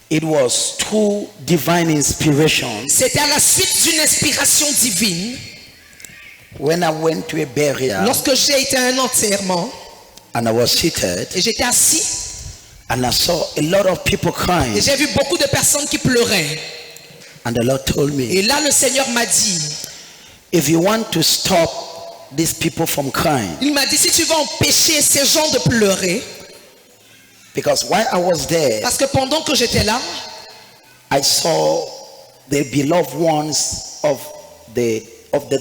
It was through divine inspiration. C'était à la suite d'une inspiration divine. When I went to a burial Lorsque j'ai été à un enterrement and I was seated et j'étais assis and I saw a lot of people crying, et j'ai vu beaucoup de personnes qui pleuraient. and the Lord told me, Et là, le Seigneur m'a dit, if you want to stop these people from crying, il m'a dit, si tu veux empêcher ces gens de pleurer, because while I was there, parce que pendant que j'étais là, I saw the beloved ones of the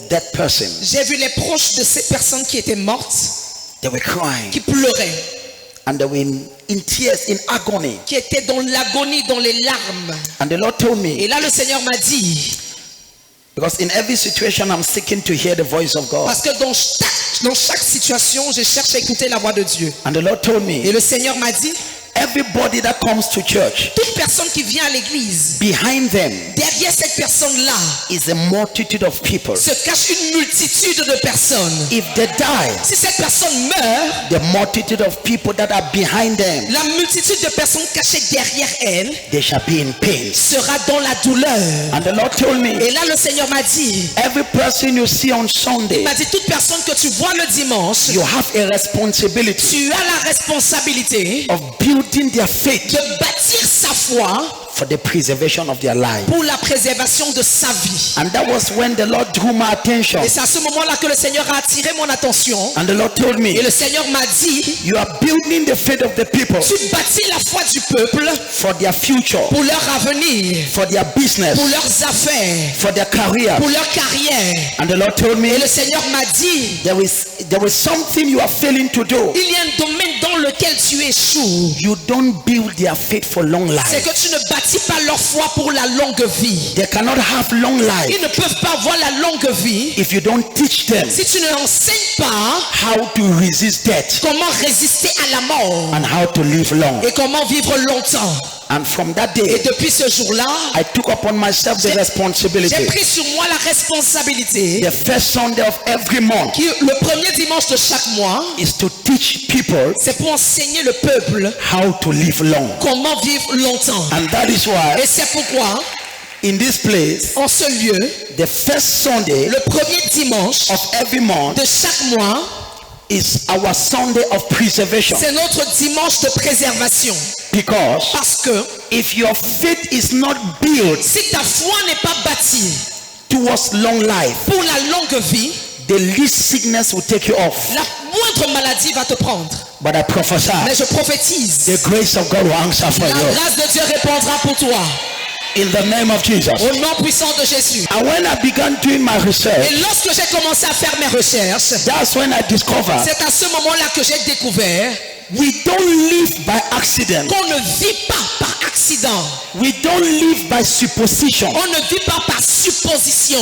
dead person. j'ai vu les proches de ces personnes qui étaient mortes, They were crying qui pleuraient, and they were in tears, in agony. qui étaient dans l'agonie, dans les larmes. And the Lord told Et me, là, le Seigneur m'a dit, because in every situation I'm seeking to hear the voice of God. parce que dans chaque situation, je cherche à écouter la voix de Dieu. And the Lord told Et me, le Seigneur m'a dit, everybody that comes to church, toute personne qui vient à l'église, behind them derrière cette personne-là, is a multitude of people. se cache une multitude de personnes. If they die, Si cette personne meurt, the multitude of people that are behind them, la multitude de personnes cachées derrière elle they shall be in pain. sera dans la douleur. And the Lord told me, Et là, le Seigneur m'a dit, every person you see on Sunday, il m'a dit, toute personne que tu vois le dimanche, you have a responsibility tu as la responsabilité of building their faith de bâtir sa foi for the preservation of their life. pour la préservation de sa vie. And that was when the Lord drew my attention. Et c'est à ce moment-là que le Seigneur a attiré mon attention. And the Lord told Et me, le Seigneur m'a dit, you are building the faith of the people tu bâtis la foi du peuple for their future, pour leur avenir, for their business, pour leurs affaires, for their career. pour leur carrière. And the Lord told me, Et le Seigneur m'a dit, there is something you are failing to do. il y a un domaine dans lequel tu échoues. You don't build their faith for long C'est life. que tu ne bâtis pas leur foi pour la longue vie. They cannot have long Ils life ne peuvent pas avoir la longue vie if you don't teach them si tu ne leur enseignes pas how to resist death comment résister à la mort and how to live long. et comment vivre longtemps. And from that Et day, depuis ce jour-là, I took upon myself the j'ai responsibility. pris sur moi la responsabilité The first Sunday of every month qui, le premier dimanche de chaque mois, is to teach people c'est pour enseigner le peuple how to live long. comment vivre longtemps. And that is why Et c'est pourquoi, in this place, en ce lieu, the first Sunday le premier dimanche of every month de chaque mois, is our Sunday of preservation. c'est notre dimanche de préservation. Because Parce que if your faith is not built si ta foi n'est pas bâtie towards long life, pour la longue vie, the least sickness will take you off. la moindre maladie va te prendre. But I prophesy, Mais je prophétise, the grace of God will answer for la you. grâce de Dieu répondra pour toi. In the name of Jesus. Au nom puissant de Jésus. And when I began doing my research, Et lorsque j'ai commencé à faire mes recherches, that's when I discovered c'est à ce moment-là que j'ai découvert we don't live by accident. qu'on ne vit pas par accident. We don't live by supposition. On ne vit pas par supposition.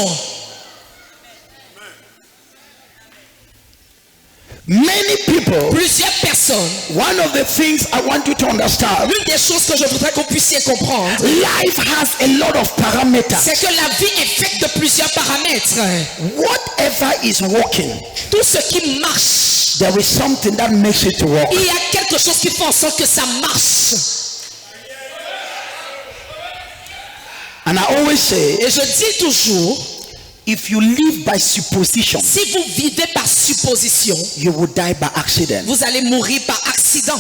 Many people, Plusieurs personnes, one of the things I want you to understand, l'une des choses que je voudrais que vous puissiez comprendre, life has a lot of parameters. c'est que la vie est faite de plusieurs paramètres. Whatever is working, Tout ce qui marche, there is something that makes it to work. il y a quelque chose qui fait en sorte que ça marche. And I always say, Et je dis toujours, if you live by supposition, si vous vivez par supposition, you will die by accident. vous allez mourir par accident.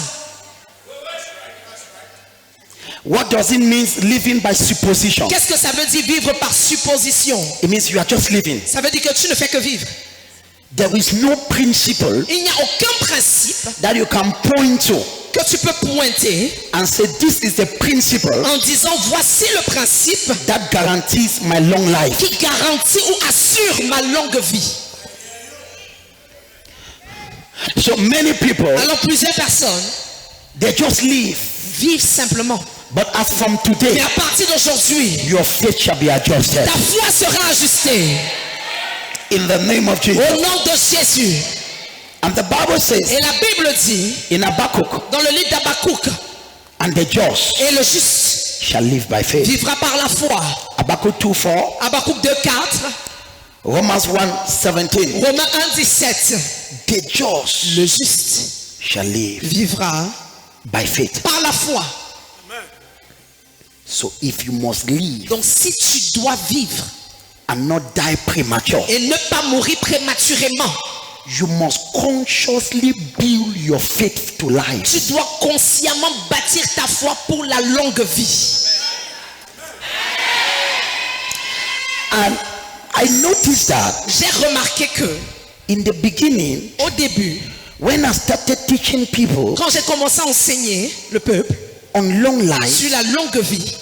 What does it mean living by supposition? Qu'est-ce que ça veut dire vivre par supposition? It means you are just living. Ça veut dire que tu ne fais que vivre. There is no principle Il n'y a aucun principe that you can point to que tu peux pointer and say this is the principle en disant voici le principe that guarantees my long life. qui garantit ou assure ma longue vie. So many people, Alors plusieurs personnes they just live. vivent simplement. But as from Mais today, à partir d'aujourd'hui, your faith shall be adjusted. ta foi sera ajustée. In the name of Jesus. Au nom de Jésus. And the Bible says Et la Bible dit, in Habakkuk, dans le livre d'Habakkuk, and the just et le juste shall live by faith. vivra par la foi. Habakkuk 2:4, Habakkuk 2:4, Romans 1:17. Romains 1:17. The just Le juste shall live vivra by faith. par la foi. So if you must live Donc si tu dois vivre and not die premature, et ne pas mourir prématurément, you must consciously build your faith to life. tu dois consciemment bâtir ta foi pour la longue vie. And I noticed that J'ai remarqué que in the beginning, au début, when I started teaching people quand j'ai commencé à enseigner le peuple on long life, sur la longue vie,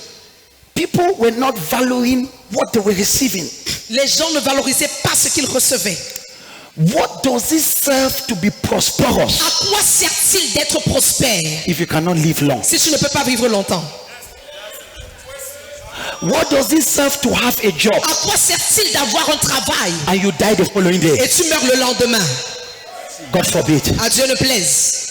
people were not valuing what they were receiving. les gens ne valorisaient pas ce qu'ils recevaient. What does it serve to be prosperous À quoi sert-il d'être prospère if you cannot live long? si tu ne peux pas vivre longtemps? What does it serve to have a job À quoi sert-il d'avoir un travail and you die the following day? et tu meurs le lendemain? God forbid. À Dieu ne plaise.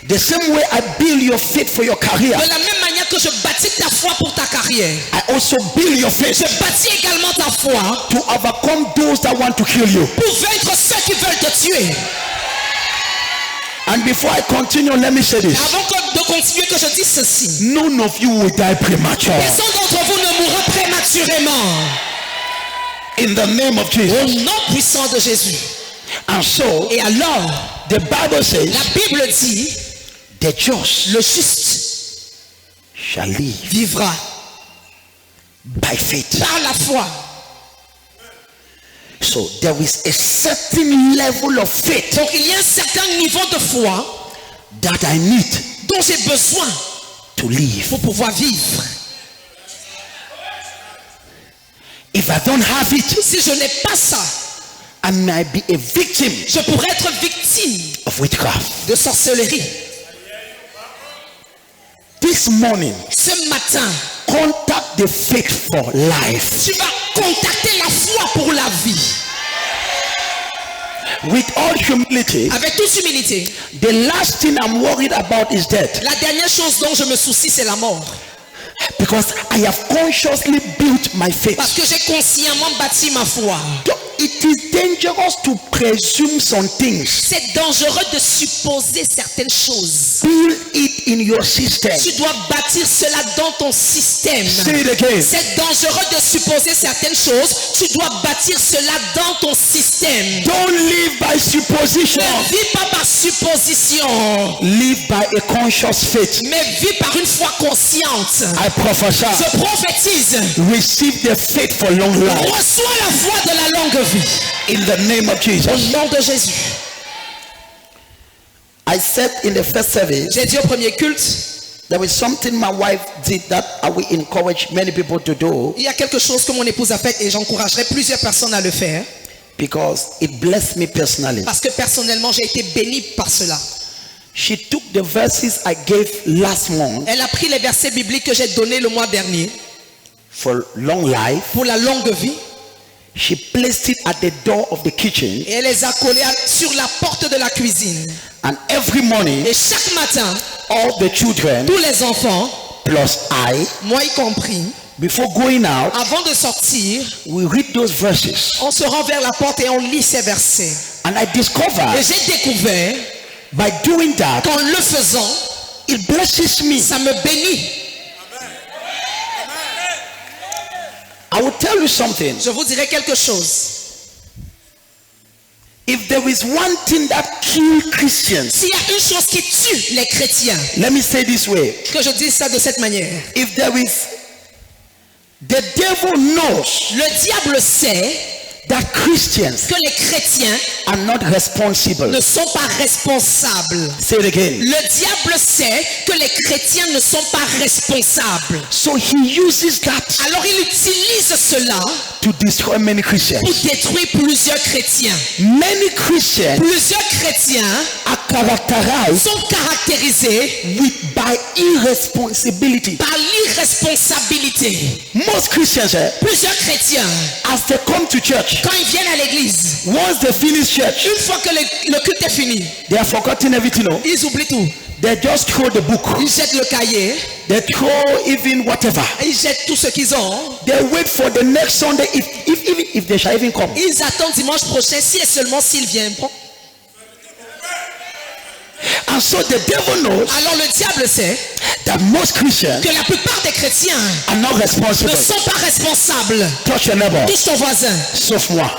The same way I build your faith for your career, De la même manière que je bâtis ta foi pour ta carrière, I also build your faith je bâtis également ta foi to overcome those that want to kill you. pour vaincre ceux qui veulent te tuer. And before I continue, let me say this. Avant de continuer, que je dise ceci. None of you will die premature. Personne d'entre vous ne mourra prématurément. In the name of Au Jesus. nom puissant de Jésus. And so, Et alors, the Bible says, la Bible dit, the just le juste shall live vivra by faith. par la foi. So there is a certain level of faith Donc il y a un certain niveau de foi that I need dont j'ai besoin to live. pour pouvoir vivre. If I don't have it, Si je n'ai pas ça, I might be a victim je pourrais être victime of witchcraft. de sorcellerie. This morning, Ce matin, contact the faith for life. tu vas contacter la foi pour la vie. With all humility, Avec toute humilité, the last thing I'm worried about is death. la dernière chose dont je me soucie, c'est la mort. Because I have consciously built my faith. Parce que j'ai consciemment bâti ma foi. It is dangerous to presume some things. C'est dangereux de supposer certaines choses. Build it in your system. Tu dois bâtir cela dans ton système. Say it again. C'est dangereux de supposer certaines choses. Tu dois bâtir cela dans ton système. Don't live by supposition. Ne vis pas par supposition, Live by a conscious faith. mais vis par une foi consciente. I prophesy. Je prophétise. Receive the faith for long life. Reçois la foi de la longue vie. In the name of Au Jesus. nom de Jésus. I said in the first service, J'ai dit au premier culte, there was something my wife did that I will encourage many people to do il y a quelque chose que mon épouse a fait et j'encouragerai plusieurs personnes à le faire. because it blessed me personally. Parce que personnellement, j'ai été béni par cela. She took the verses I gave last month Elle a pris les versets bibliques que j'ai donnés le mois dernier for long life. pour la longue vie She placed it at the door of the kitchen, et elle les a collés sur la porte de la cuisine. and every morning, Et chaque matin, all the children tous les enfants, plus I, moi y compris, before going out, avant de sortir, we read those verses. on se rend vers la porte et on lit ces versets. And I Et discovered j'ai découvert by doing that, qu'en le faisant, it blesses me. ça me bénit. I will tell you something. Je vous dirai quelque chose. If there is one thing that kills Christians, S'il y a une chose qui tue les chrétiens, let me say this way. que je dise ça de cette manière. If there is, the devil knows Le diable sait that Christians que les chrétiens are not responsible. ne sont pas responsables. Say it again. Le diable sait que les chrétiens ne sont pas responsables. So he uses that Alors il utilise cela to destroy many Christians. pour détruire plusieurs chrétiens. Many Christians Plusieurs chrétiens are characterized sont caractérisés by irresponsibility. par l'irresponsabilité. Most Christians, Plusieurs chrétiens, as they come to church, quand ils viennent à l'église, once they finish church, une fois que le culte est fini, they have forgotten everything. No? ils oublient tout. They just throw the book. Ils jettent le cahier, They throw even whatever. ils jettent tout ce qu'ils ont. They wait for the next Sunday if they shall even come. Ils attendent dimanche prochain, si et seulement s'ils viennent. And so the devil knows Alors le diable sait that most Christians que la plupart des chrétiens are not responsible. ne sont pas responsables. Touch your neighbor. Touche ton voisin. Sauf moi.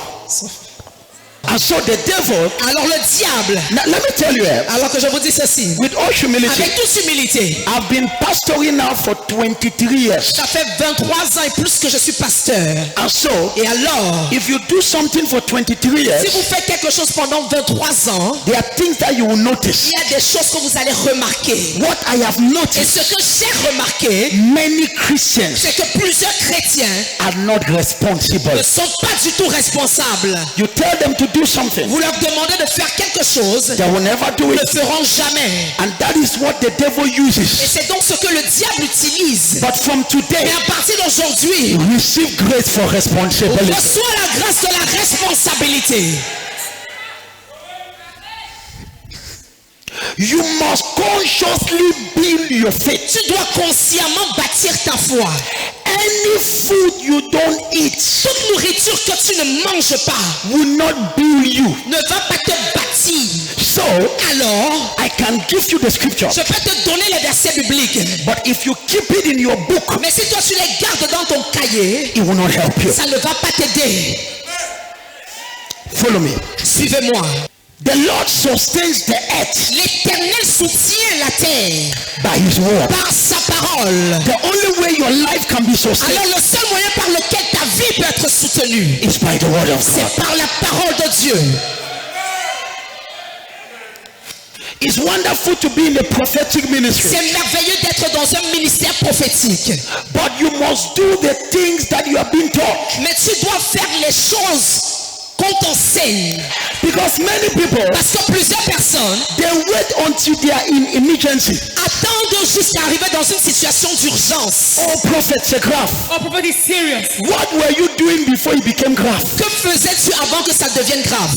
And so the devil, Alors le diable, now let me tell you, alors que je vous dis ceci, with all humility, avec toute humilité, I've been pastoring now for 23 years. ça fait 23 ans et plus que je suis pasteur. And so, Et alors, if you do something for 23 years, si vous faites quelque chose pendant 23 ans, there are things that you will notice. il y a des choses que vous allez remarquer. What I have Et noticed, ce que j'ai remarqué, many Christians c'est que plusieurs chrétiens are not responsible. ne sont pas du tout responsables. You tell them to do something, Vous leur demandez de faire quelque chose, they will never do ils it. ne le feront jamais. And that is what the devil Et uses. c'est donc ce que le diable utilise. But from Mais today, à partir d'aujourd'hui, receive grace for responsibility. reçois la grâce de la responsabilité. You must consciously build your faith. Tu dois consciemment bâtir ta foi. Any food you don't eat Toute nourriture que tu ne manges pas will not build you. ne va pas te bâtir. So, Alors, I can give you the scripture. je peux te donner les versets bibliques. But if you keep it in your book, Mais si toi tu les gardes dans ton cahier, it will not help you. ça ne va pas t'aider. Follow me. Suivez-moi. The Lord sustains the earth L'Éternel soutient la terre by his word. par sa parole. The only way your life can be sustained Alors le seul moyen par lequel ta vie peut être soutenue, is by the word of c'est God. par la parole de Dieu. It's wonderful to be in the prophetic ministry, C'est merveilleux d'être dans un ministère prophétique. but you must do the things that you have been taught. Mais tu dois faire les choses qu'on t'enseigne. Because many people, Parce que plusieurs personnes they wait until they are in emergency. attendent jusqu'à arriver dans une situation d'urgence. Oh, prophet, c'est grave. Oh, prophet is serious. What were you doing before it became grave? Que faisais-tu avant que ça devienne grave?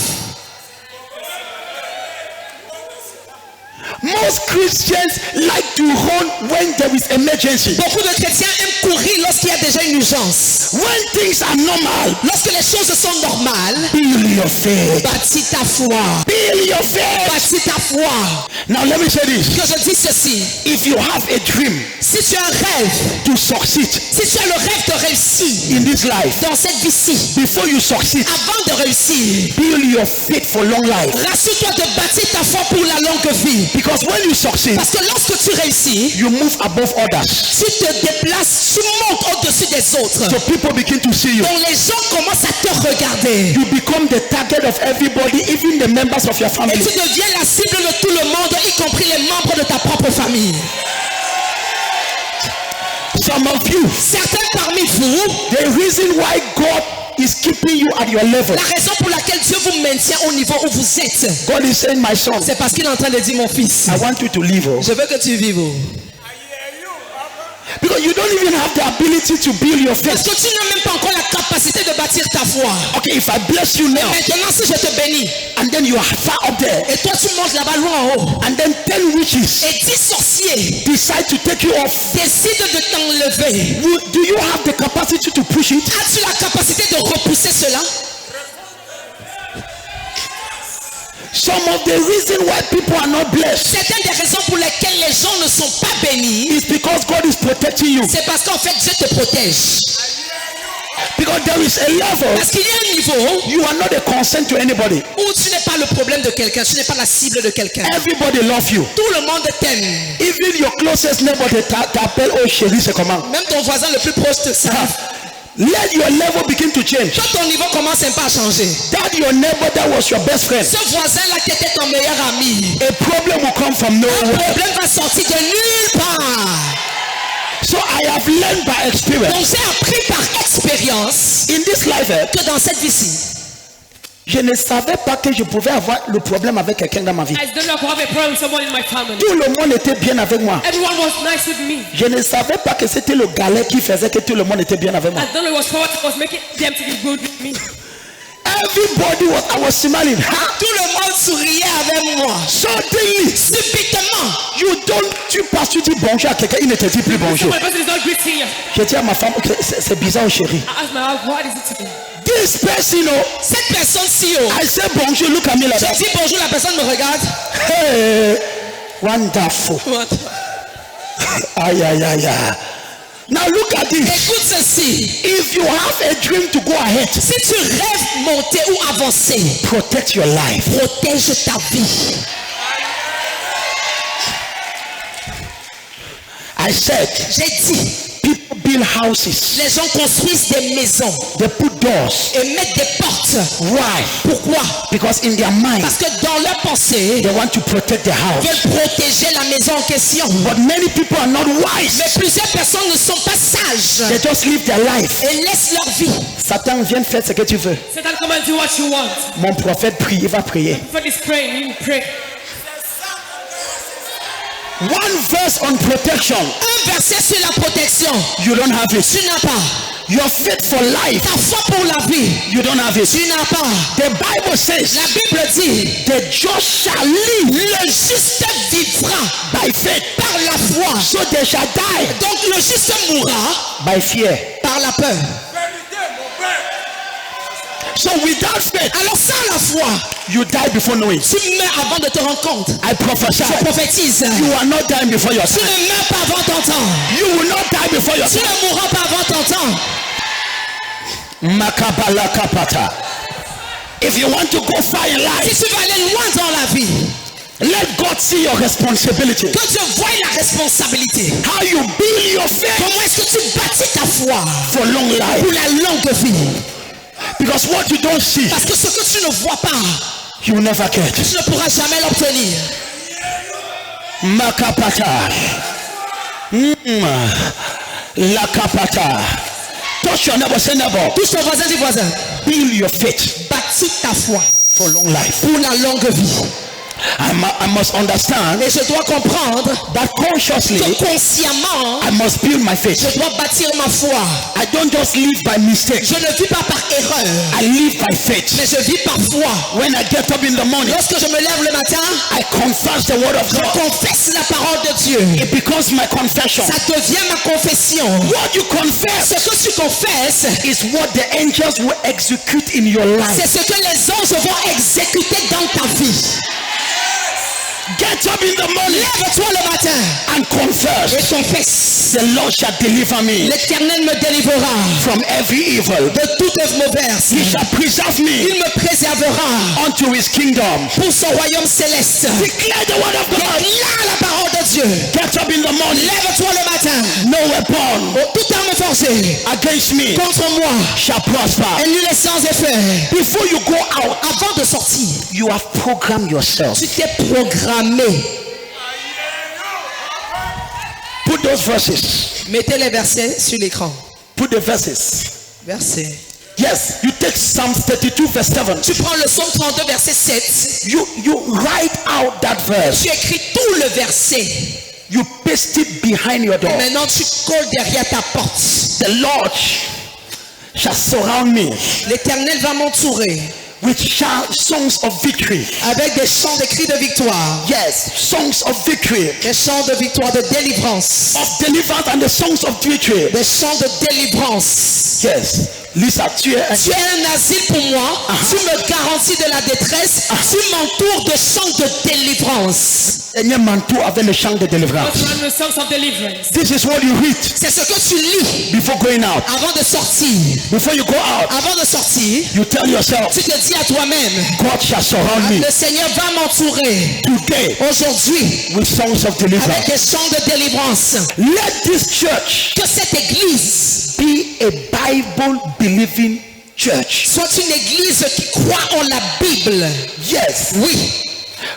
Most Christians like to run when there is emergency. Beaucoup de chrétiens aiment courir lorsqu'il y a déjà une urgence. When things are normal, Lorsque les choses sont normales, build your faith. bâtis ta foi. Build your faith. Bâtis ta foi. Now let me say this. Que je dis ceci. If you have a dream Si tu as un rêve, to succeed si tu as le rêve de réussir in this life, dans cette vie-ci, before you succeed, avant de réussir, build your faith for long life. rassure-toi de bâtir ta foi pour la longue vie. Because when you succeed, Parce que lorsque tu réussis, you move above others. tu te déplaces, tu montes au-dessus des autres. So people begin to see you. Donc les gens commencent à te regarder. You become the target of everybody, even the members of your Et family. tu deviens la cible de tout le monde, y compris les membres de ta propre famille. Some of you, Certains parmi vous, the reason why God is keeping you at your level, la raison pour laquelle Dieu vous maintient au niveau où vous êtes, God is saying, my son, c'est parce qu'il est en train de dire, mon fils, I want you to live. Oh. je veux que tu vives. Because you don't even have the ability to build your Parce faith. que tu n'as même pas encore la capacité de bâtir ta foi. Okay, if I bless you now, Maintenant, si je te bénis, and then you are far up there, et toi tu montes là-bas loin en haut, and then 10 witches et 10 sorciers decide to take you off, décident de t'enlever, do you have the capacity to push it? as-tu la capacité de repousser cela? Some of the reason why people are not blessed Certaines des raisons pour lesquelles les gens ne sont pas bénis, is because God is protecting you. c'est parce qu'en fait Dieu te protège. Because there is a level Parce qu'il y a un niveau you are not a concern to anybody. où tu n'es pas le problème de quelqu'un, tu n'es pas la cible de quelqu'un. Everybody love you. Tout le monde t'aime. Even your closest neighbor t'appelle oh chérie, c'est comment? Même ton voisin le plus proche te savent. Let your level begin to change. Quand ton niveau commence un peu à changer, That your neighbor that was your best friend, ce voisin-là qui était ton meilleur ami, a problem will come from un nowhere. problème va sortir de nulle part. So I have learned by experience Donc j'ai appris par expérience in this life que dans cette vie-ci, je ne savais pas que je pouvais avoir le problème avec quelqu'un dans ma vie. I don't know if I have a problem with someone in my family. Tout le monde était bien avec moi. Everyone was nice with me. Je ne savais pas que c'était le galet qui faisait que tout le monde était bien avec moi. I don't know it was what was making them to be good with me. Everybody was, I was smiling. Ha! tout le monde souriait avec moi. Suddenly, Subitement, tu dis bonjour à quelqu'un, il ne te dit plus So bonjour. my person is not greeting you. Je dis à ma femme, ok, c'est bizarre chérie. I asked my wife, what is it today? This person, cette personne-ci, I say bonjour, look at me like je that. dis bonjour, la personne me regarde. Hey, wonderful. Aïe, aïe, aïe, aïe. Now look at this. Écoute ceci. If you have a dream to go ahead, Si tu rêves monter ou avancer, protect your life. protège ta vie. I said, J'ai dit, people build houses, les gens construisent des maisons they put doors. et mettent des portes. Why? Pourquoi? Because in their mind, Parce que dans leur pensée, they want to protect their ils house. veulent protéger la maison en question. But many people are not Mais wise. plusieurs personnes ne sont pas sages They just live their life. et laissent leur vie. Satan vient faire ce que tu veux. Satan, come and do what you want. Mon prophète prie, il va prier. For this praying, you pray. One verse on protection, Un verset sur la protection, you don't have it. tu n'as pas. Your faith for life, Ta foi pour la vie, you don't have it. tu n'as pas. The Bible says, La Bible dit, the just shall live le juste vivra by faith. par la foi. So they shall die Donc le juste mourra by fear. par la peur. So without faith, Alors sans la foi, you die before knowing. tu meurs avant de te rendre compte. I prophesy, Je prophétise. you are not dying before your Tu time. ne meurs pas avant ton temps. You will not die before your Tu time. ne mourras pas avant ton temps. Makabalakapata. If you want to go far in Si life, tu vas aller loin dans la vie, let God see your responsibility. que tu vois la responsabilité. How you build your faith Comment est-ce que tu bâtis ta foi for long life. pour la longue vie? Because what you don't see, Parce que ce que tu ne vois pas, you will never get. tu ne pourras jamais l'obtenir. Makapata. Lakapata. Touch your neighbor, say neighbor. Touche ton voisin, dis voisin. Build your faith Bâtis ta foi for long life. pour la longue vie. I must understand Et je dois comprendre that consciously que consciemment, I must build my faith. je dois bâtir ma foi. I don't just live by mistake. Je ne vis pas par erreur, I live by faith. mais je vis par foi. When I get up in the morning, Lorsque je me lève le matin, I confess the word of je God. confesse la parole de Dieu. It becomes my confession. Ça devient ma confession. What you confess Ce que tu confesses, is what the angels will execute in your life. c'est ce que les anges vont exécuter dans ta vie. Get up in the morning Lève-toi le matin and confess. et confesse. The Lord shall deliver me L'Éternel me délivrera from every evil. de toute œuvre mauvaise. He shall preserve me Il me préservera unto his kingdom. pour son royaume céleste. Declare the word of God. Déclare la parole de Dieu. Get up in the morning. Lève-toi le matin. No weapon Toute arme forgée against me contre moi shall prosper. est nulle et sans effet. Before you go out, Avant de sortir, you have programmed yourself. tu t'es programmé. Put those verses. Mettez les versets sur l'écran. Put the verses. Versets. Yes, you take Psalm 32 verse 7. Tu prends le psaume 32, verset 7. You write out that verse. Tu écris tout le verset. You paste it behind your door. Maintenant, tu colles derrière ta porte. The Lord shall surround me L'Éternel va m'entourer with songs of victory. avec des chants de cris de victoire. Yes, songs of victory. Des chants de victoire, de délivrance. Of deliverance and the songs of victory. Des chants de délivrance. Yes. Lisa, tu es un... Tu es un asile pour moi. Tu me garantis de la détresse. Tu m'entoures de chants de délivrance. Seigneur manteau avec le chant de délivrance. What's one of the songs of deliverance? This is what you read C'est ce que tu lis before going out. avant de sortir. Before you go out, Avant de sortir, you tell yourself, tu te dis à toi-même, God shall surround me le Seigneur va m'entourer today aujourd'hui with songs of avec deliverance. des chants de délivrance. Let this church Que cette église be a Bible believing church. soit une église qui croit en la Bible. Yes. Oui.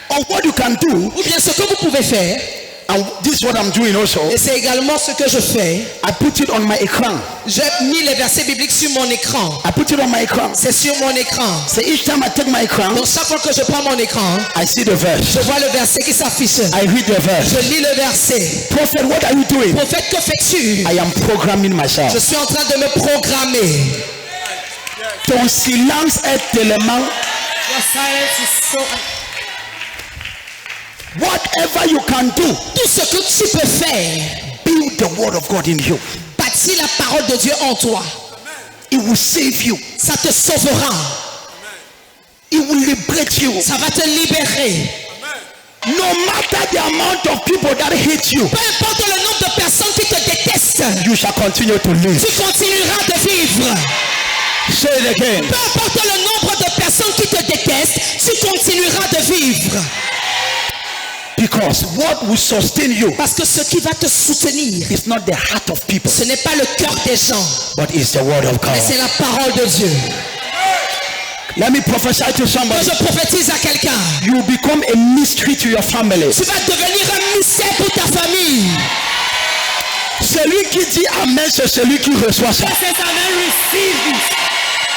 Or what you can do, Ou bien ce que vous pouvez faire, and this is what I'm doing also, et c'est également ce que je fais, I put it on my écran. j'ai mis les versets bibliques sur mon écran. I put it on my écran. C'est sur mon écran. So each time I take my écran, Donc chaque fois que je prends mon écran, I see the verse. je vois le verset qui s'affiche. I read the verse. Je lis le verset. Prophet, what are you doing? Prophète, que fais-tu? I am programming myself. Je suis en train de me programmer. Ton silence est tellement. Your silence is so. Whatever you can do, Tout ce que tu peux faire, build the word of God in you. bâtis la parole de Dieu en toi. It will save you. Ça te sauvera. It will liberate you. Ça va te libérer. No matter the amount of people that hate you, Peu importe le nombre de personnes qui te détestent, you shall continue to live. tu continueras de vivre. Say it again. Peu importe le nombre de personnes qui te détestent, tu continueras de vivre. Because what will sustain you Parce que ce qui va te soutenir, is not the heart of people, ce n'est pas le cœur des gens, but it's the word of mais God. c'est la parole de Dieu. Let me prophesy to Quand somebody. je prophétise à quelqu'un, You will become a mystery to your family. tu vas devenir un mystère pour ta famille. Celui qui dit Amen, c'est celui qui reçoit ça. Says amen, receive it.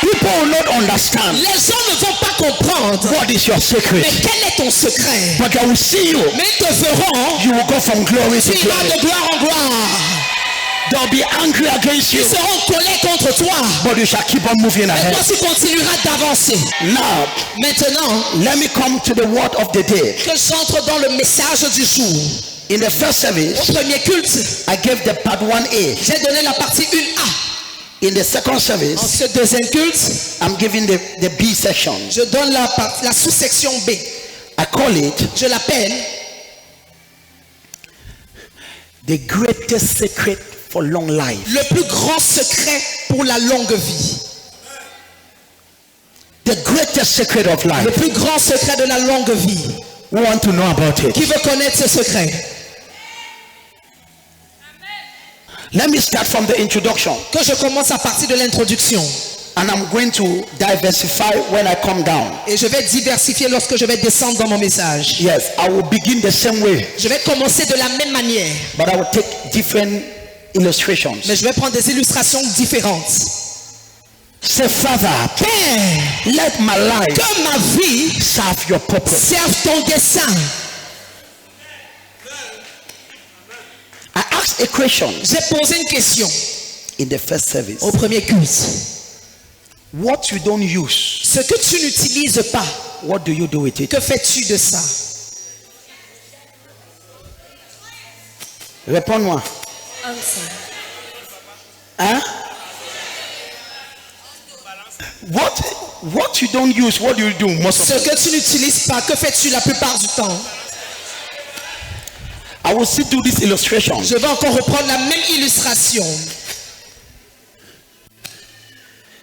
People will not understand Les gens ne vont pas comprendre. what is your secret, Mais quel est ton secret? but they will see you. Mais ils te verront. You will go from glory to Tu iras glory. de gloire en gloire. They'll be angry against you, Ils seront collés contre toi. but you shall keep on moving Et ahead. toi, tu continueras d'avancer. Now, Maintenant, let me come to the word of the day. que j'entre dans le message du jour. In the first service, Au premier culte, I gave the part 1A. j'ai donné la partie 1A. In the second En service, ce deuxième culte, I'm giving the B section. je donne la sous-section B. I call it Je l'appelle the greatest secret for long life. le plus grand secret pour la longue vie. The greatest secret of Le life. plus grand secret de la longue vie. We want to know about Qui it. veut connaître ce secret? Let me start from the introduction, Que je commence à partir de l'introduction. and I'm going to diversify when I come down. Et je vais diversifier lorsque je vais descendre dans mon message. Yes, I will begin the same way, Je vais commencer de la même manière. but I will take different illustrations. Mais je vais prendre des illustrations différentes. Say, Father, Père, let my life que ma vie serve your purpose. serve ton dessein. I asked a question J'ai posé une question in the first service. au premier culte. What you don't use, Ce que tu n'utilises pas, what do you do with it? que fais-tu de ça? Réponds-moi. Answer. Hein? What you don't use, what do you do most of Ce que tu n'utilises pas, que fais-tu la plupart du temps? I will still do this illustration. Je vais encore reprendre la même illustration.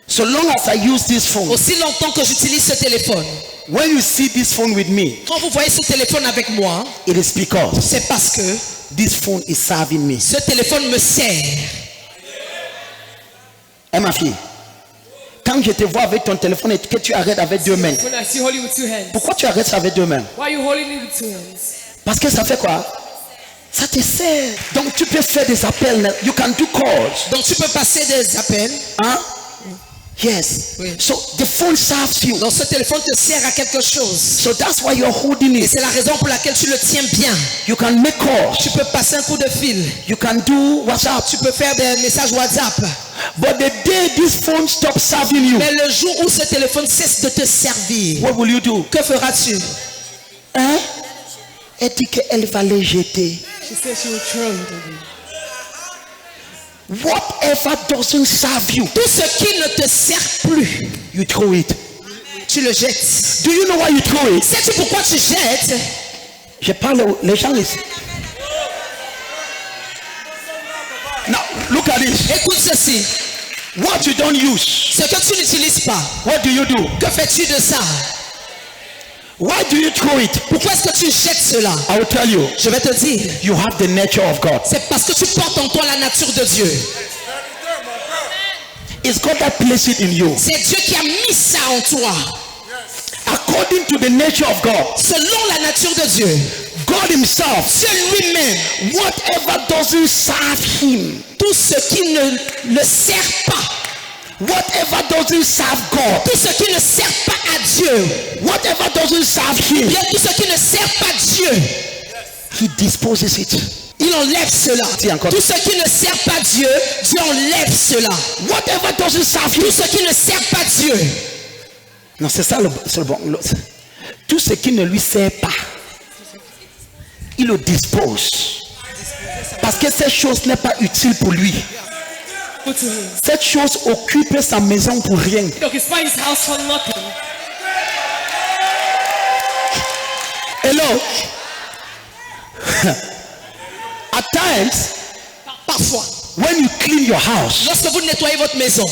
So long as I use this phone, Aussi longtemps que j'utilise ce téléphone, when you see this phone with me, quand vous voyez ce téléphone avec moi, it is because c'est parce que this phone is serving me. ce téléphone me sert. Eh ma fille, quand je te vois avec ton téléphone et que tu arrêtes avec deux mains, When I see holding with two hands. pourquoi tu arrêtes ça avec deux mains? Why are you holding it with two hands? Parce que ça fait quoi? Ça te sert. Donc tu peux faire des appels. You can do calls. Donc tu peux passer des appels. Hein? Yes. Oui. So the phone serves you. Donc ce téléphone te sert à quelque chose. So that's why you're holding Et it. c'est la raison pour laquelle tu le tiens bien. You can make calls. Tu peux passer un coup de fil. You can do WhatsApp. Tu peux faire des messages WhatsApp. But the day this phone stops serving you, Mais le jour où ce téléphone cesse de te servir, what will you do? que feras-tu? Hein? Elle dit qu'elle va les jeter. She said she will throw it away. Whatever doesn't serve you, Tout ce qui ne te sert plus, you throw it. tu le jettes. Do you know why you throw it? Sais-tu pourquoi tu jettes? Je parle les gens ici. Now look at this. Écoute ceci. What you don't use, Ce que tu n'utilises pas, what do you do? que fais-tu de ça? Why do you throw it? Pourquoi est-ce que tu jettes cela? I will tell you. Je vais te dire. You have the nature of God. C'est parce que tu portes en toi la nature de Dieu. It's God that placed it in you. C'est Dieu qui a mis ça en toi. According to the nature of God, Selon la nature de Dieu. God himself, Dieu lui-même. whatever doesn't serve him, Tout ce qui ne le sert pas. whatever doesn't serve God, Tout ce qui ne sert pas à Dieu. whatever doesn't serve him, Bien tout ce qui ne sert pas Dieu. he disposes it. Il enlève cela. Dis encore. Tout ce qui ne sert pas Dieu, Dieu enlève cela. Whatever doesn't serve Tout him. ce qui ne sert pas Dieu. Non, c'est ça c'est le bon. Tout ce qui ne lui sert pas, il le dispose. Parce que cette chose n'est pas utile pour lui. Put to him. Cette chose occupe sa maison pour rien. He occupies his house for nothing. Hello. At times, Parfois, when you clean your house, lorsque vous nettoyez votre maison,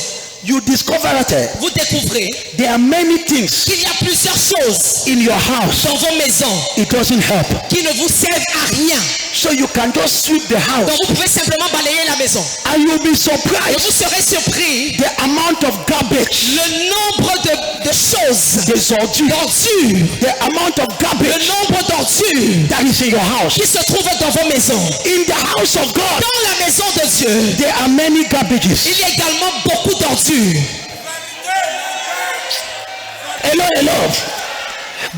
you discover that vous découvrez there are many things qu'il y a plusieurs choses in your house. dans vos maisons It doesn't help. qui ne vous servent à rien. So you can just sweep the Donc house vous pouvez simplement balayer la maison. and you'll be Et surprised vous serez surpris the amount of garbage, le nombre de choses, the ordures, d'ordures, the amount of le garbage nombre d'ordures that is in your house. qui se trouvent dans vos maisons. In the house of God, Dans la maison de Dieu, there are many garbages. il y a également beaucoup d'ordures. Hello, hello.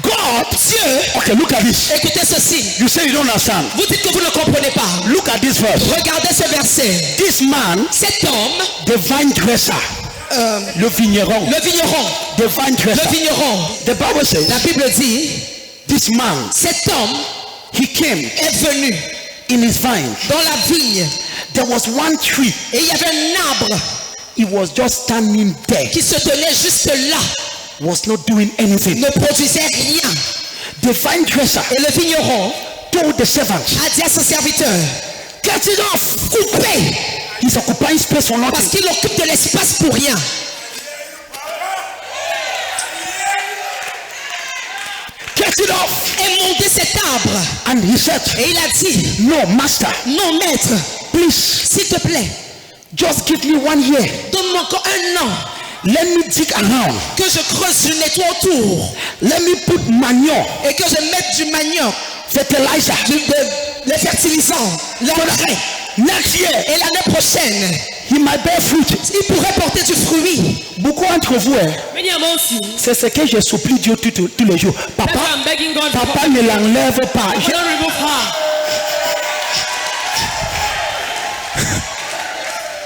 God, Dieu, okay, look at this. écoutez ceci. You say you don't understand. Vous dites que vous ne comprenez pas. Look at this verse. Regardez ce verset. This man, Cet homme, the vine dresser, le vigneron, le vigneron, the vine le dresser. vigneron, The Bible says, la Bible dit, this man, cet homme he came est venu in his vine. dans la vigne There was one tree. et il y avait un arbre He was just standing there, qui se tenait juste là, was not doing anything. ne produisait rien. The vine dresser Et le vigneron told the servants, a dit à son serviteur, get it off. coupez, He's occupying space for parce nothing. qu'il occupe de l'espace pour rien. Get it off. Et montez cet arbre. And he said, Et il a dit, no, master, non maître, please, s'il te plaît, just give me 1 year. donne-moi encore un an Let me dig around. que je creuse, je nettoie autour Let me put manure, et que je mette du manioc, fertilizer. les fertilisants, l'engrais. Next year, Et l'année prochaine, he might bear fruit. il pourrait porter du fruit. Beaucoup d'entre vous, Many amongst you. c'est ce que je supplie Dieu tous les jours. That's why Papa, I'm begging God for papa ne l'enlève pas. Papa, don't remove her.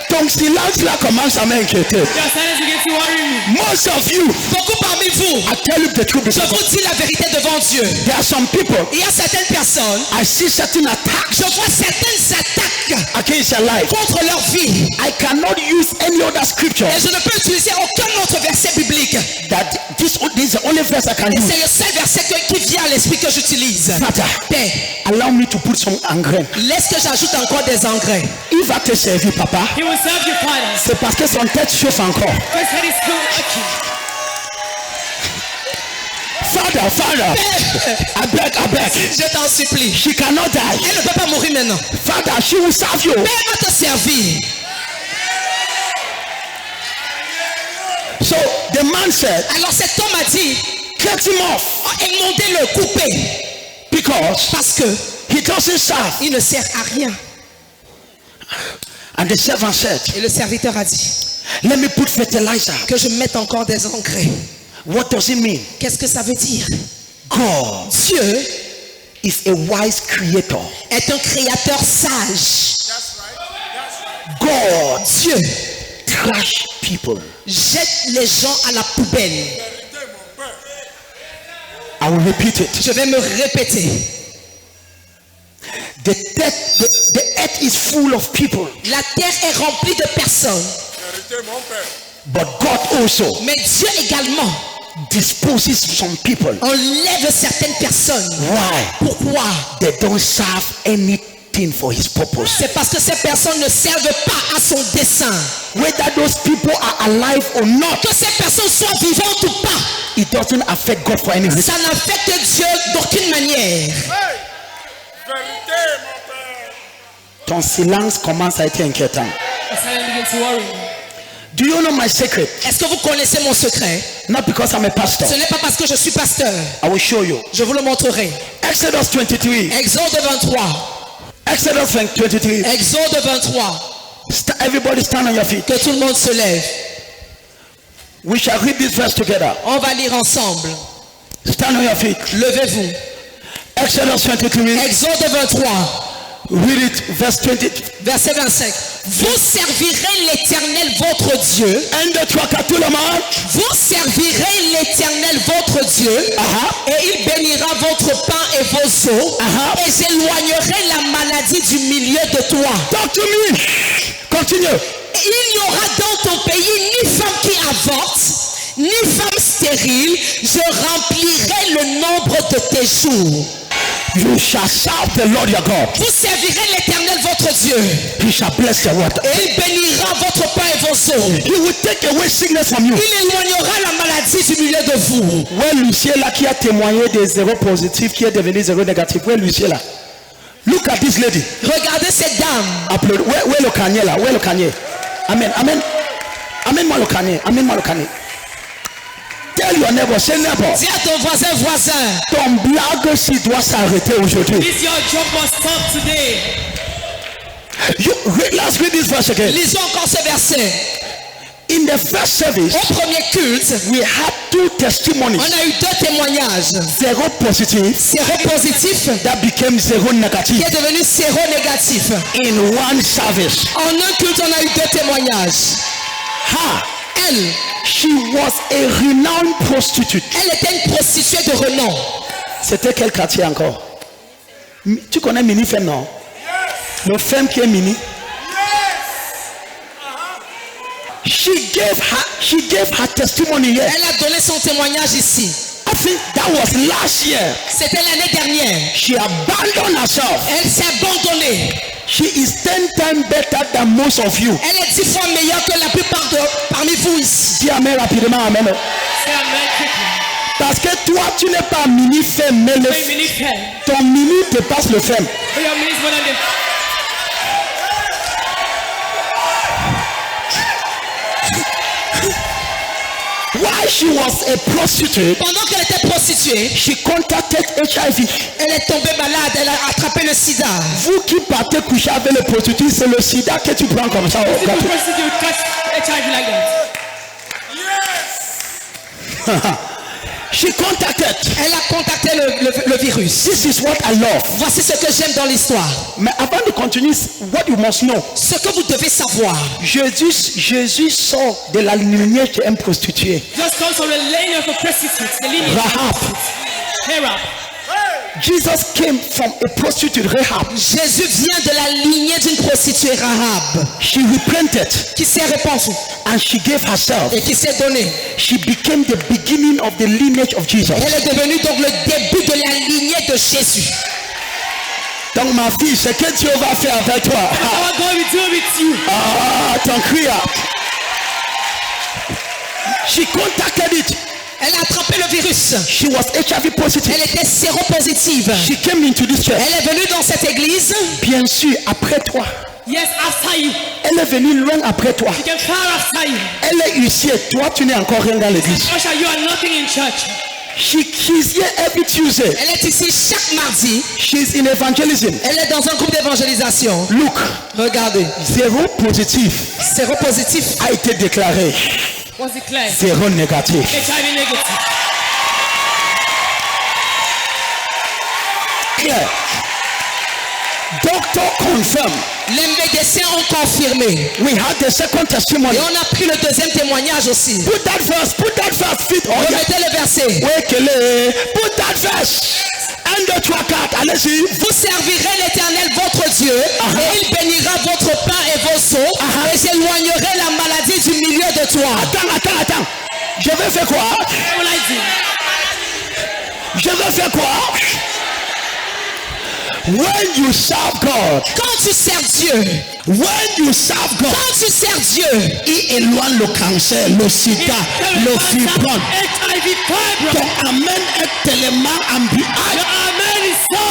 Ton silence là commence à m'inquiéter. Your silence begins to worry me. Most of you, Beaucoup parmi vous, I tell you the truth. je vous dis la vérité devant Dieu. There are some people, Il y a certaines personnes, I see certain attacks je vois certaines attaques against their life. contre leur vie. I cannot use any other scripture. Et je ne peux utiliser aucun autre verset biblique. That this is the only verse I can Et use. c'est le seul verset qui vient à l'esprit que j'utilise. Father, Père, allow me to put some engrais. laisse que j'ajoute encore des engrais. Il va te servir, papa. He will serve you, Father. C'est parce que son tête chauffe encore. His head is still aching. Father, Father, I beg. Je t'en supplie. She cannot die. Elle ne peut pas mourir maintenant. Father, she will serve you. Père va te servir. So the man said, Alors cet homme a dit, get him off. émondez-le, coupez. Because Parce que he doesn't serve. il ne sert à rien. And the servant said, Et le serviteur a dit, let me put fertilizer. que je mette encore des engrais. What does it mean? Qu'est-ce que ça veut dire? God Dieu is a wise creator. est un créateur sage. God Dieu trash people. jette les gens à la poubelle. I will repeat it. Je vais me répéter. The earth is full of people. La terre est remplie de personnes. But God also Mais Dieu également disposes some people. enlève certaines personnes. Why? Pourquoi? They don't serve anything for his purpose. C'est parce que ces personnes ne servent pas à son dessein. Whether those people are alive or not, Que ces personnes soient vivantes ou pas, it doesn't affect God for any reason. ça n'affecte Dieu d'aucune manière. Ton silence commence à être inquiétant. The silence begins to worry me. Do you know my secret? Est-ce que vous connaissez mon secret? Not because I'm a pastor. Ce n'est pas parce que je suis pasteur. I will show you. Je vous le montrerai. Exodus 23. Exode 23. Exodus 23. Exode 23. Everybody stand on your feet. Que tout le monde se lève. We shall read this verse together. On va lire ensemble. Stand on your feet. Levez-vous. Exodus 23. Exode 23. Read it. Verse 20. Verset 25. Vous servirez l'Éternel votre Dieu. 1, 2, 3, 4, tout le monde. Vous servirez l'Éternel votre Dieu. Et il bénira votre pain et vos eaux. Et j'éloignerai la maladie du milieu de toi. Talk to me. Continue. Il n'y aura dans ton pays ni femme qui avorte, ni femme stérile. Je remplirai le nombre de tes jours. You shall serve the Lord your God. Vous servirez l'Éternel votre Dieu. He shall bless your water. Et il bénira votre pain et vos eaux. He will take away sickness from you. Il éloignera la maladie du milieu de vous. Où est Lucien là qui a témoigné des zéros positifs qui est devenu zéro négatif? Où est Lucien là? Look at this lady. Regardez cette dame. Applaudis. Où est le canier là? Où est le canier? Amen. Amen. Amène-moi le canier. Amène-moi le canier. Tell your neighbor, say neighbor. Dis à ton voisin. Ton blague s'il doit s'arrêter aujourd'hui. This your job must stop today. Let's read this verse again. Lisons encore ce verset. In the first service, Au premier culte, we had two testimonies. on a eu 2 témoignages. Zero positive Zéro positif that became zero qui negative est devenu zéro négatif. in one service. En un culte, on a eu 2 témoignages. Ha! Elle, She was a renowned prostitute. elle était une prostituée de renom. C'était quel quartier encore? Tu connais Mini Femme, non? Le femme qui est Mini. She gave her testimony here. Elle a donné son témoignage ici. I think that was last year. C'était l'année dernière. She abandoned herself. Elle s'est abandonnée. She is 10 times better than most of you. Elle est 10 fois meilleure que la plupart parmi vous ici. Dis amen rapidement, amen. Say amen quickly. Parce que toi, tu n'es pas mini femme, mais Say mini pen. ton mini dépasse le femme. But your mini is more than the. While she was a prostitute, Pendant qu'elle était prostituée, she contacted HIV. elle est tombée malade. Elle a attrapé le sida. Vous qui partez coucher avec les prostituées, c'est le sida que tu prends comme ça. If you prostitute, catch HIV like that. She contacted. Elle a contacté le virus. This is what I love. Voici ce que j'aime dans l'histoire. Mais avant de continuer, what you must know. Ce que vous devez savoir. Jésus sort de la lignée d'une prostituée. Just comes from the lane of a prostitute. The lineage. Rahab. Rahab. Jesus came from a prostitute, Rahab. Jésus vient de la lignée d'une prostituée Rahab. She repented Qui s'est répandue and she gave herself. et qui s'est donnée. She became the beginning of the lineage of Jesus. Elle est devenue donc le début de la lignée de Jésus. Donc ma fille, ce que Dieu va faire avec toi. Our God will do with you. Ton cri. She contacted it. Elle a attrapé le virus. She was HIV positive. Elle était séropositive. She came into this church. Elle est venue dans cette église. Bien sûr, après toi. Yes, after you. Elle est venue loin après toi. She came far after you. Elle est ici et toi, tu n'es encore rien dans l'église. Usher, you are nothing in church. She's here every Tuesday. Elle est ici chaque mardi. She's in evangelism. Elle est dans un groupe d'évangélisation. Look, Regardez. zéro positif Séropositif. a été déclaré. Was declared. Zéro négatif. HIV negative. Clear. Doctor confirm. Les médecins ont confirmé. We had the second testimony. Et on a pris le deuxième témoignage aussi. Put that verse. Fit. Oh, yeah. Remettez le verset. Put that verse. 1, 2, 3, 4. Allez-y. Vous servirez l'Éternel votre Dieu et il bénira votre pain et vos eaux et j'éloignerai la maladie du milieu de toi. Attends. Je vais faire quoi? What will I do? Je vais faire quoi? When you serve God, Quand tu sers Dieu, quand tu sers Dieu, il éloigne le cancer, le sida, le fibrome. HIV fibro. Ton amen est tellement ambigu. Your amen is so.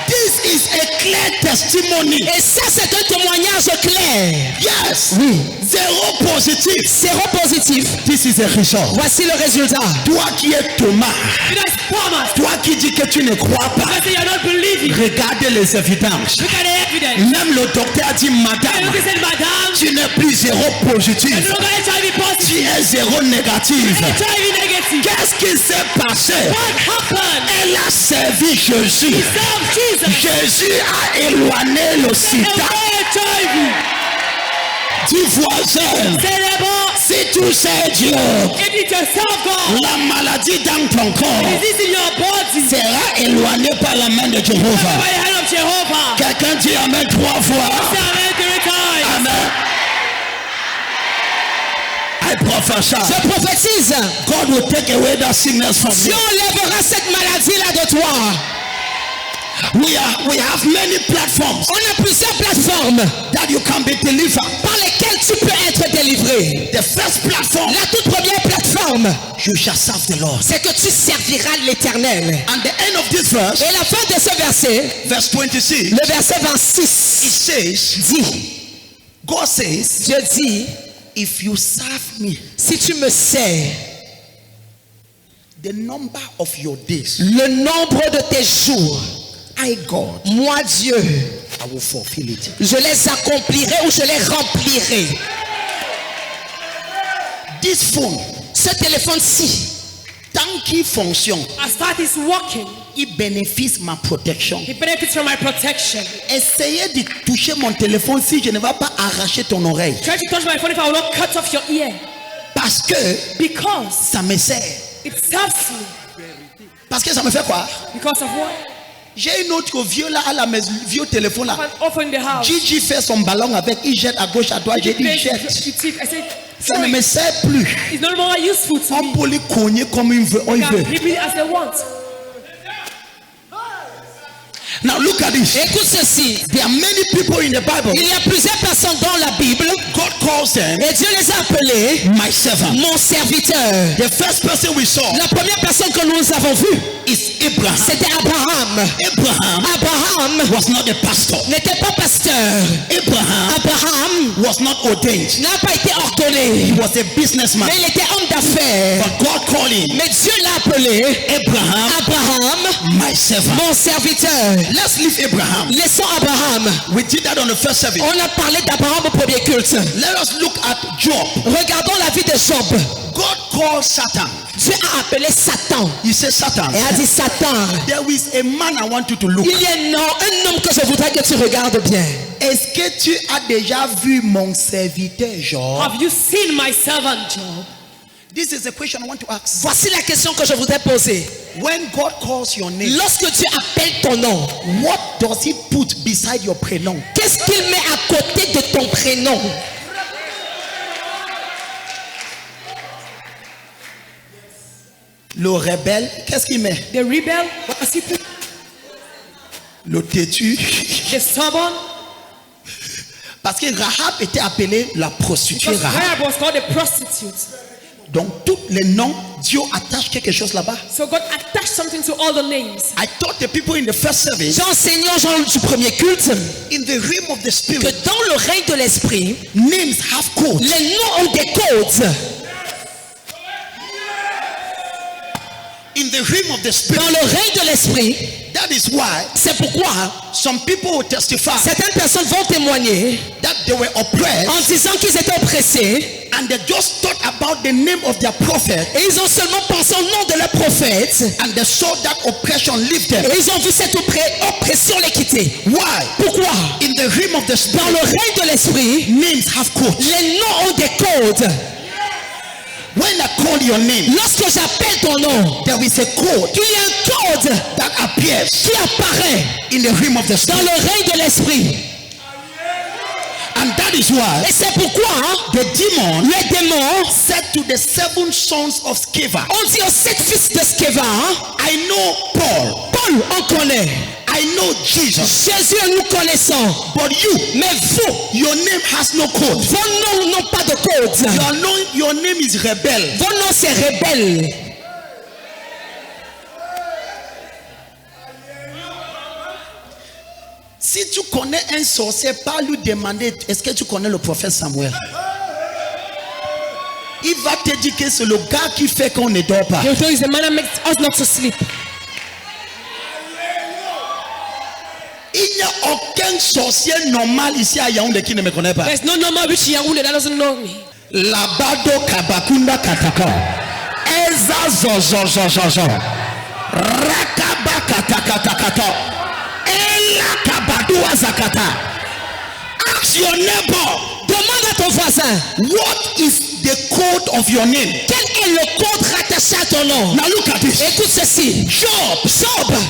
This is a clear testimony. et ça c'est un témoignage clair. Yes. Oui. Zéro positif. Séropositif. This is a result. Voici le résultat. Toi qui es Thomas, You guys Thomas. toi qui dis que tu ne crois pas, Because you're not believing. regardez les évidences. Look at the evidence. Même le docteur a dit, And madame, look at madam. tu n'es plus zéro You positif, look at HIV tu positive. es zéro négatif. HIV negative. Qu'est-ce qui s'est passé? What happened? Elle a servi Jésus. Serve Jesus. Jésus a éloigné le sida. HIV. Dis voisin, C'est le bon. si tu sais Dieu, If you just serve God. la maladie dans ton corps This is in your body. sera éloignée par la main de By Jéhovah. the hand of Jehovah. Quelqu'un dit Amen 3 fois. Say amen 3 times. Amen. I prophesy. Je prophétise. God will take away that sickness from Dieu you. enlèvera cette maladie là de toi. We have many platforms On a plusieurs plateformes that you can be delivered. par lesquelles tu peux être délivré. The first platform, La toute première plateforme, you shall serve the Lord. c'est que tu serviras l'Éternel. And the end of this verse, Et la fin de ce verset, verse 26, le verset it 26, says, dit, God says, Dieu dit, if you serve me, si tu me sers, the number of your days, le nombre de tes jours, I, God, moi Dieu, I will fulfill it. je les accomplirai ou je les remplirai. This phone, Ce téléphone-ci, tant qu'il fonctionne, As that is working, il bénéficie ma protection. it benefits from my protection. Essayez de toucher mon téléphone si je ne vais pas arracher ton oreille. Try to touch my phone if I will not cut off your ear. Parce que Because ça me sert. it serves me. Parce que ça me fait quoi? Because of what? J'ai une autre vieux là à la maison, vieux téléphone là. An offer in the house. Gigi fait son ballon avec, il jette à gauche, à droite. J'ai dit Place jette. it. I said, Ça ne sorry, me sert plus. it's no longer useful to On me. peut les cogner comme il veut. They can keep it as they want. Now look at this. écoute ceci. There are many people in the Bible. Il y a plusieurs personnes dans la Bible God calls them et Dieu les a appelés my servant. mon serviteur. The first person we saw La première personne que nous avons vue, is Abraham. c'était Abraham. Abraham Abraham was not a pastor. n'était pas pasteur. Abraham Abraham was not ordained. n'a pas été He ordonné, was a businessman. mais il était homme d'affaires. But God called him Mais Dieu l'a appelé Abraham, Abraham, my servant. mon serviteur. Let's leave Abraham. Laissons Abraham. We did that on the first service. On a parlé d'Abraham au premier culte. Let us look at Job. Regardons la vie de Job. God called Satan. Dieu a appelé Satan He said, Satan, et a dit Satan, there is a man I want you to look. il y a un homme que je voudrais que tu regardes bien. Est-ce que tu as déjà vu mon serviteur Job? Have you seen my servant Job? This is a question I want to ask. Voici la question que je voudrais poser. When God calls your name, Lorsque Dieu appelle ton nom, what does he put beside your prénom? qu'est-ce qu'il met à côté de ton prénom? Le rebelle, qu'est-ce qu'il met? The rebel, what does he put? Le têtu. The stubborn. Parce que Rahab était appelée la prostituée Because Rahab. Rahab was called a prostitute. Donc tous les noms, Dieu attache quelque chose là-bas. So God attached something to all the names. I taught the people in the first service, J'ai enseigné aux gens du premier culte in the realm of the que spirit, dans le règne de l'esprit, names have codes. les noms ont des codes. In the realm of the Dans spirit, le règne de l'esprit, that is why c'est pourquoi some people will testify certaines personnes vont témoigner that they were oppressed en disant qu'ils étaient oppressés and they just thought about the name of their prophet et ils ont seulement pensé au nom de leur prophète and they saw that oppression leave them. et ils ont vu cette oppression les quitter. Why? Pourquoi? In the realm of the Dans spirit, le règne de l'esprit, names have codes. les noms ont des codes. When I call your name, Lorsque j'appelle ton nom, there is a code il y a un code that appears qui apparaît in the realm of the dans spirit. le règne de l'esprit. And that is why Et c'est pourquoi the demon les démons said to the 7 sons of Sceva, ont dit aux 7 fils de Sceva, I know Paul, Paul, on connaît. I know Jesus, Jésus, nous connaissons. but you, Mais vous, your name has no code. vos noms n'ont pas de code. Your name is rebel. Vos noms, c'est rebelle. Si tu connais un sorcier, pas lui demander est-ce que tu connais le prophète Samuel. Il va te dire que c'est le gars qui fait qu'on ne dort pas. He'll tell you the man that makes us not to sleep. Il n'y a aucun sorcier normal ici à Yaoundé qui ne me connaît pas. There's no normal rich Yaoundé that doesn't know me. Labado kabakunda kataka. Eza zozozozozo. Rakaba katakatakato. Ela kabadua zakata. Ask your neighbor, Demande à ton voisin, what is the code of your name? quel est le code rattaché à ton nom? Now look at this. Écoute ceci. Job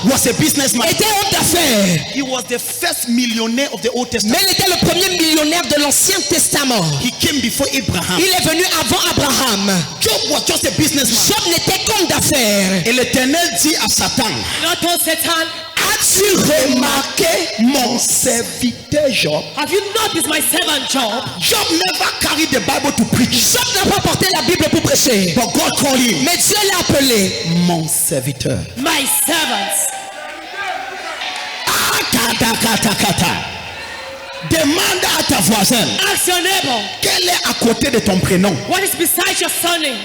Was a businessman. était homme d'affaires, He was the first millionaire of the Old Testament. mais il était le premier millionnaire de l'Ancien Testament. He came before Abraham. Il est venu avant Abraham. Job was just a businessman. Job n'était qu'homme d'affaires. Et l'Éternel dit à Satan, Not told Satan, A As-tu remarqué mon serviteur Job? Have you noticed my servant Job? Job never carried the Bible to preach. Job n'a pas porté la Bible pour prêcher. But God called him Mais Dieu l'a appelé mon serviteur. My servant. Ah, kata, kata, kata. Demande à ta voisine, Ask your neighbor, quel est à côté de ton prénom? what is beside your surname?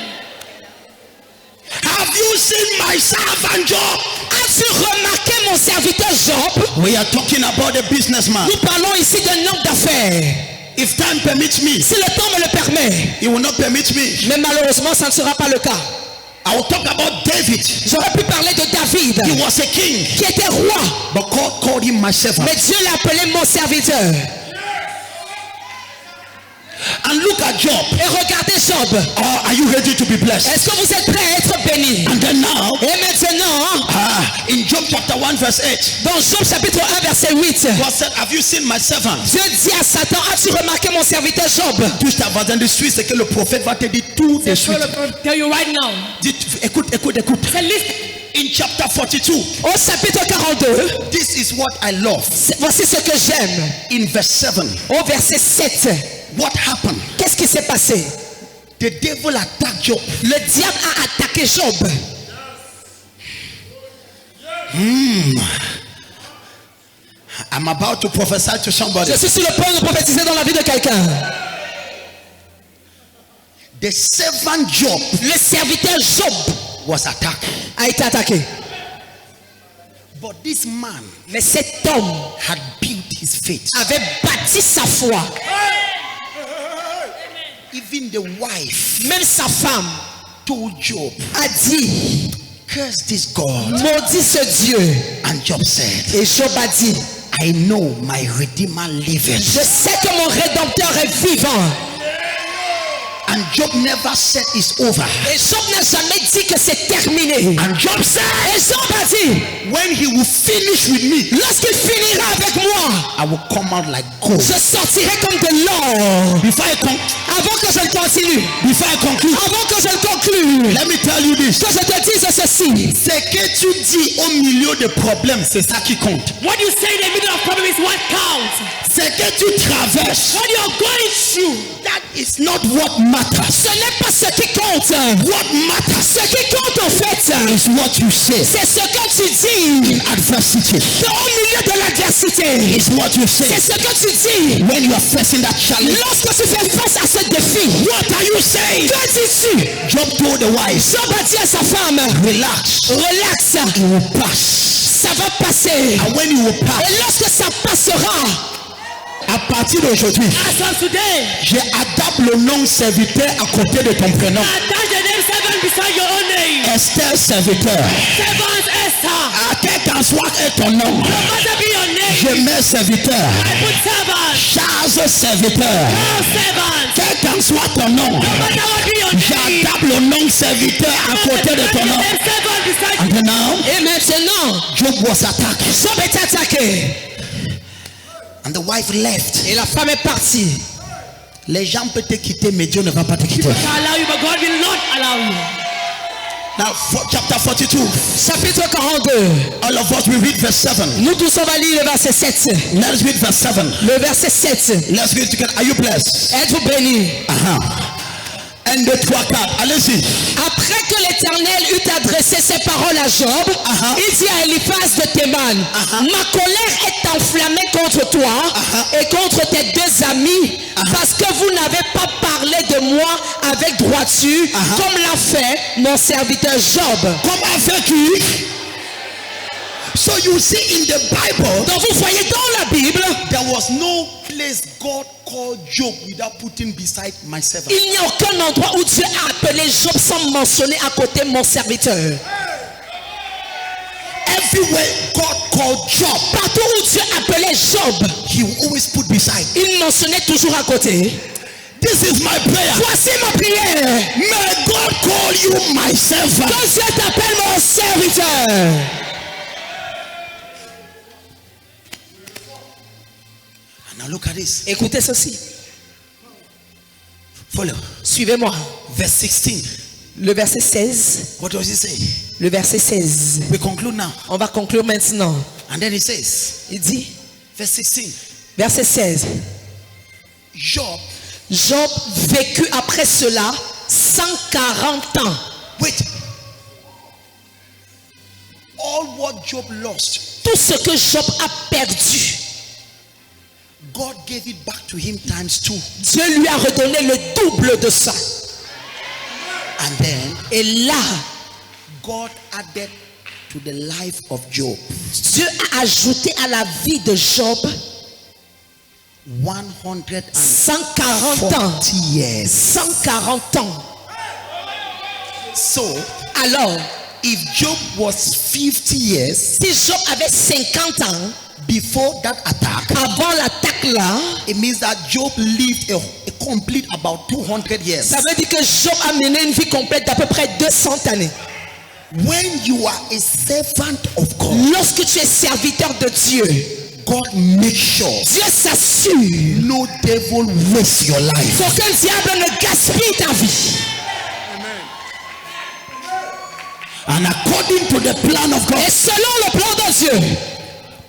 Have you seen my servant Job? As-tu remarqué mon serviteur Job? We are talking about a businessman. Nous parlons ici d'un homme d'affaires. If time permits me, Si le temps me le permet, it will not permit me. mais malheureusement ça ne sera pas le cas. I will talk about David. J'aurais pu parler de David, He was a king, qui était roi, but God called him my servant. mais Dieu l'a appelé mon serviteur. And look at Job. Et regardez Job. Oh, are you ready to be blessed? Est-ce que vous êtes prêts à être bénis? And then now, Et maintenant, in Job chapter 1 verse 8, dans Job chapitre 1 verset 8, God said, have you seen my servant? Dieu dit à Satan, as-tu remarqué mon serviteur Job? Touche ta voisine de suite, c'est que le prophète va te dire tout de That's suite. what I'm tell you right now. Dites, écoute, écoute, écoute. Say, listen. In chapter 42, Au chapitre 42, this is what I love. voici ce que j'aime. In verse 7, Au verset 7, what happened? qu'est-ce qui s'est passé? The devil attacked Job. Le diable a attaqué Job. I'm about to prophesy to somebody. Je suis sur le point de prophétiser dans la vie de quelqu'un. The servant Job Le serviteur Job was attacked. a été attaqué. But this man Mais cet homme had built his faith. avait bâti sa foi. Even the wife Même sa femme told Job, a dit, curse this God. maudit ce Dieu. And Job said, Et Job a dit, I know my Redeemer liveth. je sais que mon Rédempteur est vivant. And Job never said it's over. Et Job n'a jamais dit que c'est terminé. And Job said, Et Job a dit, when he will finish with me, lorsqu'il finira avec moi, I will come out like gold. je sortirai comme de l'or. Before I Avant que je ne continue, conclude, avant que je ne conclue, let me tell you this. que je te dise ceci. Ce que tu dis au milieu des problèmes, c'est ça qui compte. What you say in the middle of problem is what counts. Ce que tu traverses, What you're going through, that is not what matters. Ce n'est pas ce qui compte. What matters Ce qui compte en fait, is what you say c'est ce que tu dis. in adversity. Au milieu de l'adversité, Is what you say c'est ce que tu dis. when you are facing that challenge. Lorsque tu fais face à ce défi, What are you saying? que dis-tu? Job told the wife, Job a dit à sa femme, relax, relax, it will pass. ça va passer. And when it will pass, Et lorsque ça passera, à partir d'aujourd'hui, as of today, j'adapte le nom serviteur à côté de ton prénom. attach the name servant beside your own name. Esther serviteur. Servant Esther. À quel qu'en soit ton nom, No matter be your name, je mets serviteur. I put servant. Charles serviteur. No servant. Quel qu'en soit ton nom, No matter what be your name, j'adapte le nom serviteur à côté de ton nom. servant beside you. And now, et maintenant, Job was attacked. Job est attaqué. And the wife left. Et la femme est partie. Les gens peuvent te quitter, mais Dieu ne va pas te quitter. God allow you, but God will not allow you. Now, chapter 42. Chapitre 42. All of us, we read verse 7. Nous tous on va lire le verset 7. Let's read verse 7. Le verset 7. Let's read together. Are you blessed? Êtes-vous bénis? Un, deux, trois, quatre. Allez-y. Après que l'Éternel eut adressé ces paroles à Job, il dit à Eliphaz de Théman, ma colère est enflammée contre toi et contre tes deux amis, parce que vous n'avez pas parlé de moi avec droiture, comme l'a fait mon serviteur Job. Comment fait qui? So you see in the Bible, Donc vous voyez dans la Bible, there was no place God called Job without putting beside my servant. il n'y a aucun endroit où Dieu a appelé Job sans mentionner à côté mon serviteur. Everywhere God called Job, Partout où Dieu appelait Job, he will always put beside. il mentionnait toujours à côté. This is my prayer. Voici ma prière. May God call you my servant. Que Dieu t'appelle mon serviteur. Now look at this. Écoutez ceci. Follow. Suivez-moi. Verse 16. Le verset 16. What does he say? Le verset 16. We conclude now. On va conclure maintenant. And then he says, Il dit, verse 16, verset 16, Job, Job vécut après cela 140 ans. wait, all what Job lost, Tout ce que Job a perdu, God gave it back to him times 2. Dieu lui a redonné le double de ça. And then Et là, God added to the life of Job Dieu a ajouté à la vie de Job 140 ans. 140 years. 140 ans. So, Alors, if Job was 50 years si Job avait 50 ans, before that attack, avant l'attaque là, it means that Job lived a complete about 200 years. ça veut dire que Job a mené une vie complète d'à peu près 200 années. When you are a servant of God, Lorsque tu es serviteur de Dieu, God makes sure Dieu s'assure no devil waste your life. qu'aucun diable ne gaspille ta vie. And according to the plan of God, Et selon le plan de Dieu,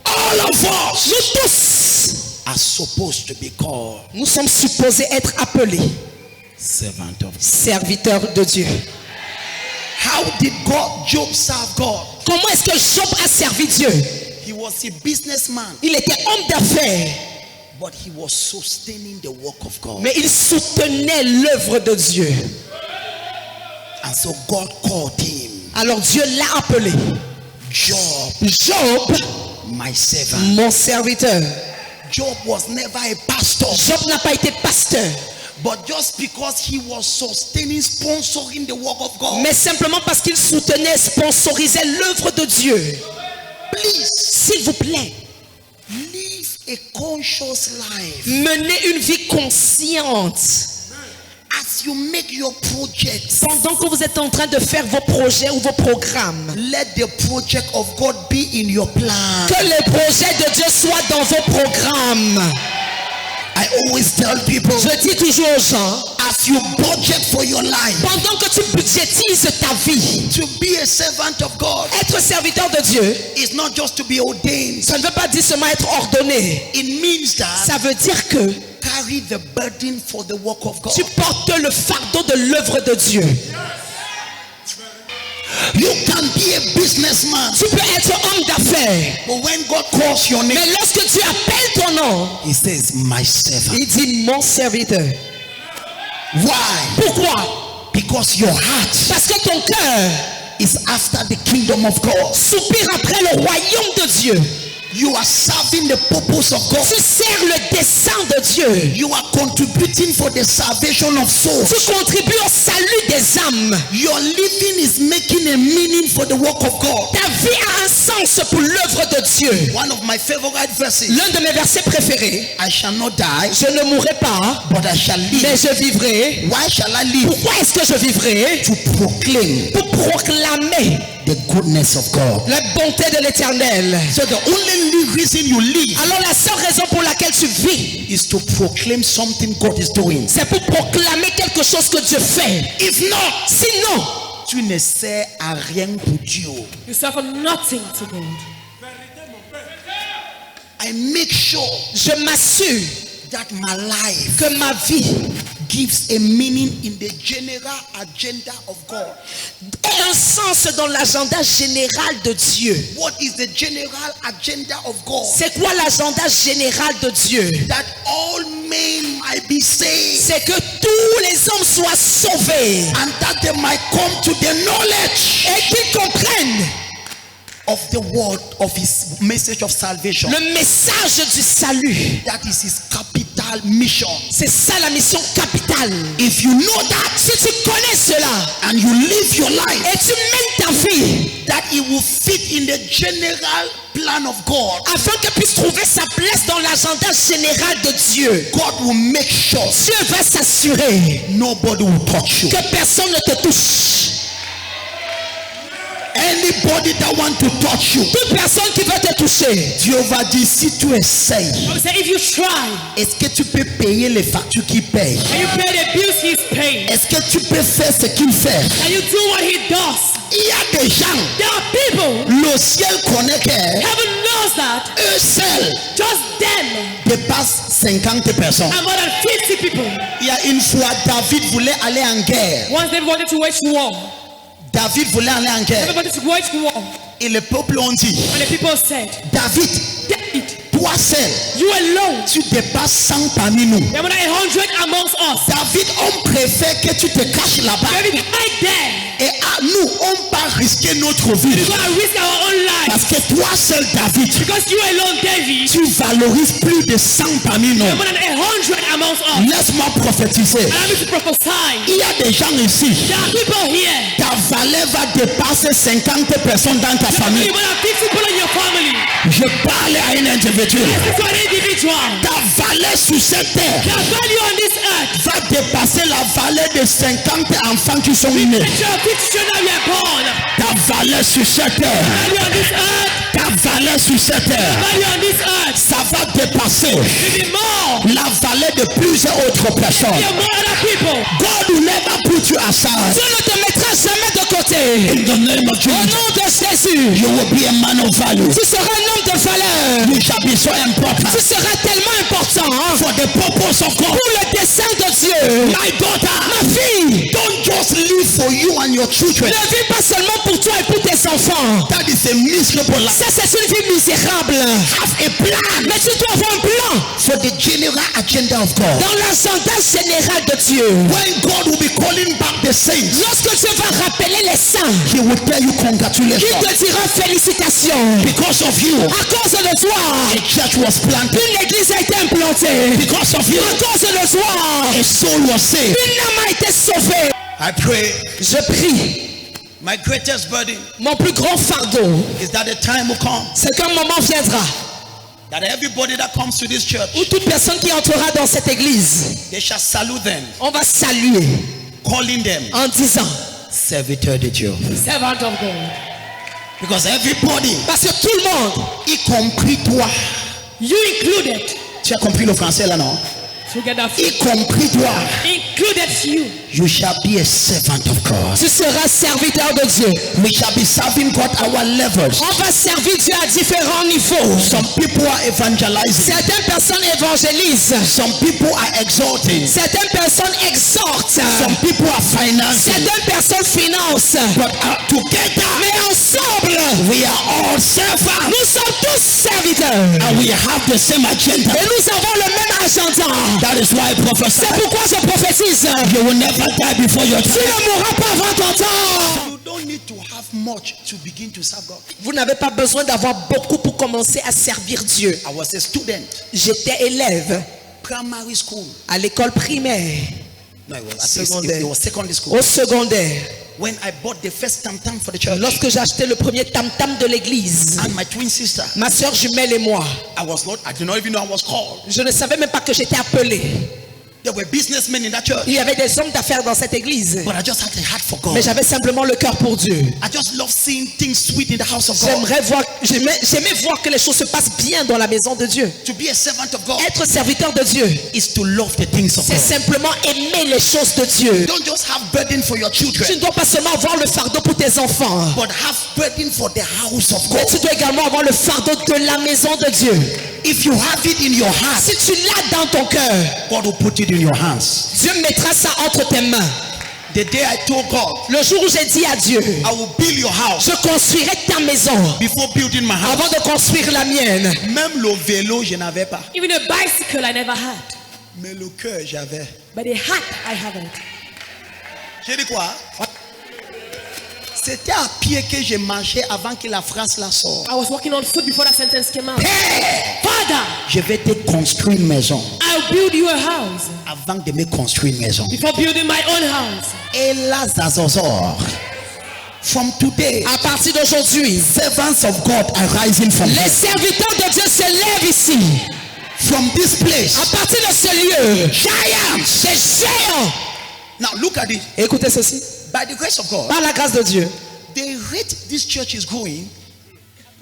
all of us nous tous, are supposed to be called nous sommes supposés être appelés servant of God. serviteurs de Dieu. How did Job serve God? Comment est-ce que Job a servi Dieu? He was a businessman, Il était homme d'affaires, but he was sustaining the work of God. mais il soutenait l'œuvre de Dieu. And so God called him, Alors Dieu l'a appelé Job, Job, my servant. mon serviteur. Job was never a pastor, Job n'a pas été pasteur, but just because he was sponsoring the work of God, mais simplement parce qu'il soutenait, sponsorisait l'œuvre de Dieu. please S'il vous plaît, live a conscious life. menez une vie consciente. As you make your projects, Pendant que vous êtes en train de faire vos projets ou vos programmes, let the project of God be in your plan. que les projets de Dieu soient dans vos programmes. I always tell people, Je dis toujours aux gens, as you budget for your life, pendant que tu budgétises ta vie, to be a servant of God être serviteur de Dieu, is not just to be ordained. ça ne veut pas dire seulement être ordonné. It means that Ça veut dire que carry the burden for the work of God. tu portes le fardeau de l'œuvre de Dieu. You can be a businessman, Tu peux être homme d'affaires, but when God calls your name, mais lorsque tu appelles ton nom, He says, my servant. il dit mon serviteur. Why? Pourquoi? Because your heart Parce que ton cœur is after the kingdom of God. soupire après le royaume de Dieu. You are serving the purpose of God. Tu sers le dessein de Dieu. You are contributing for the salvation of souls. Tu contribues au salut des âmes. Your living is making a meaning for the work of God. Ta vie a un sens pour l'œuvre de Dieu. One of my favorite verses, L'un de mes versets préférés, I shall not die, je ne mourrai pas, but I shall mais live. je vivrai. Why shall I live? Pourquoi est-ce que je vivrai? To proclaim Pour proclamer the goodness of God. la bonté de l'Éternel. So the only reason you live Alors la seule raison pour laquelle tu vis, is to proclaim something God is doing. c'est pour proclamer quelque chose que Dieu fait. If not, Sinon, tu ne sers à rien pour Dieu. You suffer nothing to God. I make sure je m'assure that my life que ma vie gives a meaning in the general agenda of God. ait un sens dans l'agenda général de Dieu. What is the general agenda of God? C'est quoi l'agenda général de Dieu? That all men might be saved, C'est que tous les hommes soient sauvés and that they might come to the knowledge et qu'ils comprennent of the word of His message of salvation. le message du salut. That is His capital mission. C'est ça la mission capitale. If you know that Si tu connais cela and you live your life, et tu mènes ta vie that it will fit in the general plan of God, afin qu'elle puisse trouver sa place dans l'agenda général de Dieu, God will make sure Dieu va s'assurer nobody will touch you. que personne ne te touche. Anybody that want to touch you, Toute personne qui veut te toucher, Dieu va dire, si tu essayes, I would say if you try est-ce que tu peux payer les factures qu'il paye? and you pay the bills he's paying, Est-ce que tu peux faire ce qu'il fait? and you do what he does, Il y a des gens, there are people, le ciel connaît que heaven knows seuls Just them dépassent 50 personnes. are more than 50 people. Il y a une fois, David voulait aller en guerre. Once they wanted to wage war. David voulait aller en guerre. Everybody to wage war. Et le peuple ont dit, And the people said, David, David, toi seul, you alone. tu dépasses 100 parmi nous. There were not 100 amongst us. David, on préfère que tu te caches là-bas. David, hide there. Et à nous, on va risquer notre vie. We gotta risk our own lives. Parce que toi seul, David, Because you alone, David, tu valorises plus de 100 parmi nous. there are more than 100 amongst us. Laisse-moi prophétiser. Allow me to prophesy. Il y a des gens ici. There are people here. Ta valeur va dépasser 50 personnes dans ta There are famille. more than 50 people in your family. Je parle à un individu. This is an individual. Ta valeur sur cette terre The value on this earth. va dépasser la valeur de 50 enfants qui sont nés. Picture of 50 children we are born. Ta valeur sur cette terre, Value on this earth. ta valeur sur cette terre, Value on this earth. ça va dépasser Will be more. la valeur de plusieurs autres personnes. There are more other people. God will never put you aside. Dieu ne te mettra jamais de côté. In the name of Au Jesus, nom de Jésus, you will be a man of value. tu seras un homme de valeur. You shall be so important Tu seras tellement important for the purpose of God. pour le dessein de Dieu. My daughter, Ma fille, don't just live for you and your children. ne vis pas seulement pour toi et pour tes enfants. That is a miserable life. Ça, c'est une vie misérable. Have a plan Mais tu dois avoir un plan for the general agenda of God. dans l'agenda général de Dieu. When God will be calling back the saints, Lorsque Dieu va rappeler les saints, He will tell you il congratulations. te dira félicitations. Because of you, À cause de toi, a church was planted. une église a été implantée. Because of you, À cause de toi, a soul was saved. une âme a été sauvée. I pray Je prie. my greatest burden Mon plus grand fardeau, is that the time will come c'est qu'un moment viendra that everybody that comes to this church, où toute personne qui entrera dans cette église, they shall salute them, on va saluer calling them en disant, serviteur de Dieu. Servant of God. Because everybody, parce que tout le monde, y compris toi, You included. tu as compris le français là, non? Together. Y compris toi, Included you. you shall be a servant of God. tu seras serviteur de Dieu. We shall be serving God at our levels. On va servir Dieu à différents niveaux. Some people are evangelizing. Certaines personnes évangélisent. Some people are exalting. Certaines personnes exhortent. Some people are financing. Certaines personnes financent. But together, Mais ensemble, we are all servants. nous sommes tous serviteurs. And we have the same agenda. Et nous avons le même agenda. That is why I prophesy. C'est pourquoi je prophétise. You will never die before your Tu time. ne mourras pas avant ton temps. You don't need to have much to begin to serve God. Vous n'avez pas besoin d'avoir beaucoup pour commencer à servir Dieu. I was a student, J'étais élève primary school. à l'école primaire, No, it was, at least, Secondaire. it was secondary school. au secondaire. When I bought the first tam-tam for the church, Lorsque j'ai acheté le premier tam-tam de l'église, and my twin sister, ma soeur jumelle et moi, I did not even know I was called. je ne savais même pas que j'étais appelé. There were businessmen in that church, Il y avait des hommes d'affaires dans cette église. but I just had a heart for God. Mais j'avais simplement le cœur pour Dieu. I just love seeing things sweet in the house of God. J'aimais voir que les choses se passent bien dans la maison de Dieu. To be a servant of God Être serviteur de Dieu, is to love the things of c'est God. simplement aimer les choses de Dieu. Don't just have burden for your Tu children, ne dois pas seulement avoir le fardeau pour tes enfants, but have burden for the house of mais God. tu dois également avoir le fardeau de la maison de Dieu. If you have it in your heart, Si tu l'as dans ton cœur, God will put it in your hands. Dieu mettra ça entre tes mains. The day I told God, Le jour où j'ai dit à Dieu, I will build your house je construirai ta maison before building my house. avant de construire la mienne. Même le vélo, je n'avais pas. Even a bicycle I never had. Mais le cœur, j'avais. But a hat I haven't. J'ai dit quoi? C'était à pied que j'ai marché avant que la phrase la sorte. I was walking on foot before that sentence came out. Hey! Father, Je vais te construire une maison I'll build you a house avant de me construire une maison. before building my own house. Et là, Zazozor. From today, À partir d'aujourd'hui, servants of God are rising from les here. serviteurs de Dieu se lèvent ici. From this place. À partir de ce lieu, Giants. des géants. Now look at it. Écoutez ceci. By the grace of God, Par la grâce de Dieu, the rate this church is going,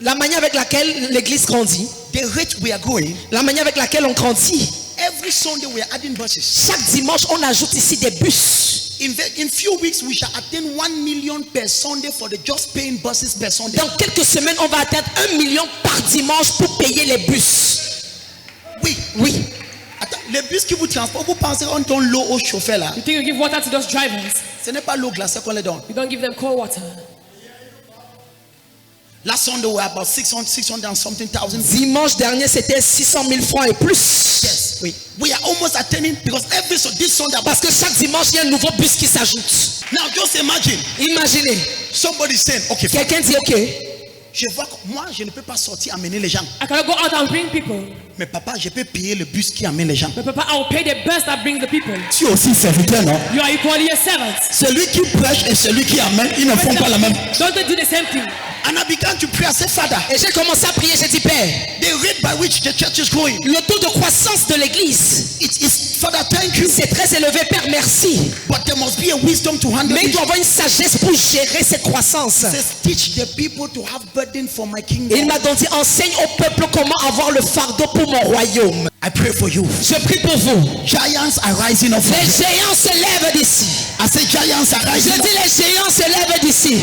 la manière avec laquelle l'église grandit, the rate we are going, la manière avec laquelle on grandit, every Sunday we are adding buses. chaque dimanche, on ajoute ici des bus. In few weeks, we shall attain 1 million per Sunday for the just paying buses per Sunday. Dans quelques semaines, on va atteindre 1 million par dimanche pour payer les bus. Oui. Oui. Attends, les bus qui vous transportent, vous pensez qu'on donne l'eau aux chauffeurs là? You think you give water to those drivers? Ce n'est pas l'eau glacée qu'on les donne. You don't give them cold water. Last Sunday we were about 600 and something thousand. Dimanche dernier, c'était 600 000 francs et plus. Yes. Oui. We are almost attaining because this Sunday. Parce que chaque dimanche, il y a un nouveau bus qui s'ajoute. Now just imagine Imaginez, somebody saying, okay, quelqu'un dit, ok, je vois que moi je ne peux pas sortir amener les gens. I cannot go out and bring people. Mais papa, je peux payer le bus qui amène les gens. But Papa, I will pay the bus that brings the people. Tu es aussi serviteur, non? You are equally a servant. Celui qui prêche et celui qui amène, ils ne font pas la même. Don't they do the same thing? And I began to pray. I said, Father, et j'ai commencé à prier, j'ai dit, Père, the rate by which the church is growing, le taux de croissance de l'église, it is, Father, thank you. c'est très élevé, Père, merci. But there must be a wisdom to handle Mais il it. doit y avoir une sagesse pour gérer cette croissance. Says, teach the people to have burden for my kingdom. Il m'a donc dit, enseigne au peuple comment avoir le fardeau pour mon royaume. I pray for you. Je prie pour vous. Giants are rising up. Les géants se lèvent d'ici. I say giants are rising Je up. dis, les géants se lèvent d'ici.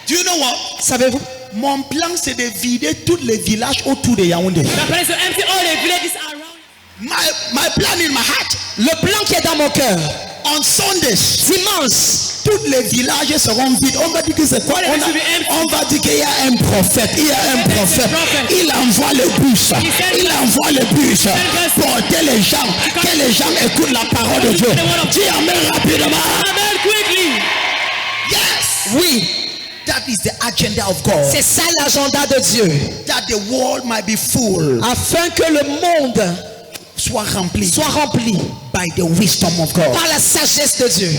Do you know what? Savez-vous? Mon plan, c'est de vider tous les villages autour de Yaoundé. My plan is to empty all the villages around. My plan in my heart. Le plan qui est dans mon cœur. On Sundays, Dimanche, tous les villages seront vides. On va dire que c'est quoi? On va dire qu'il y a un prophète. Il y a un prophète. Il envoie le bus. Il envoie le bus pour porter les gens. Que les gens écoutent la parole de Dieu. Dis amen rapidement. Amen quickly. Yes. oui, That is the agenda of God. c'est ça l'agenda de Dieu. That the world might be full. Afin que le monde Soit rempli soit rempli by the wisdom of God. par la sagesse de Dieu.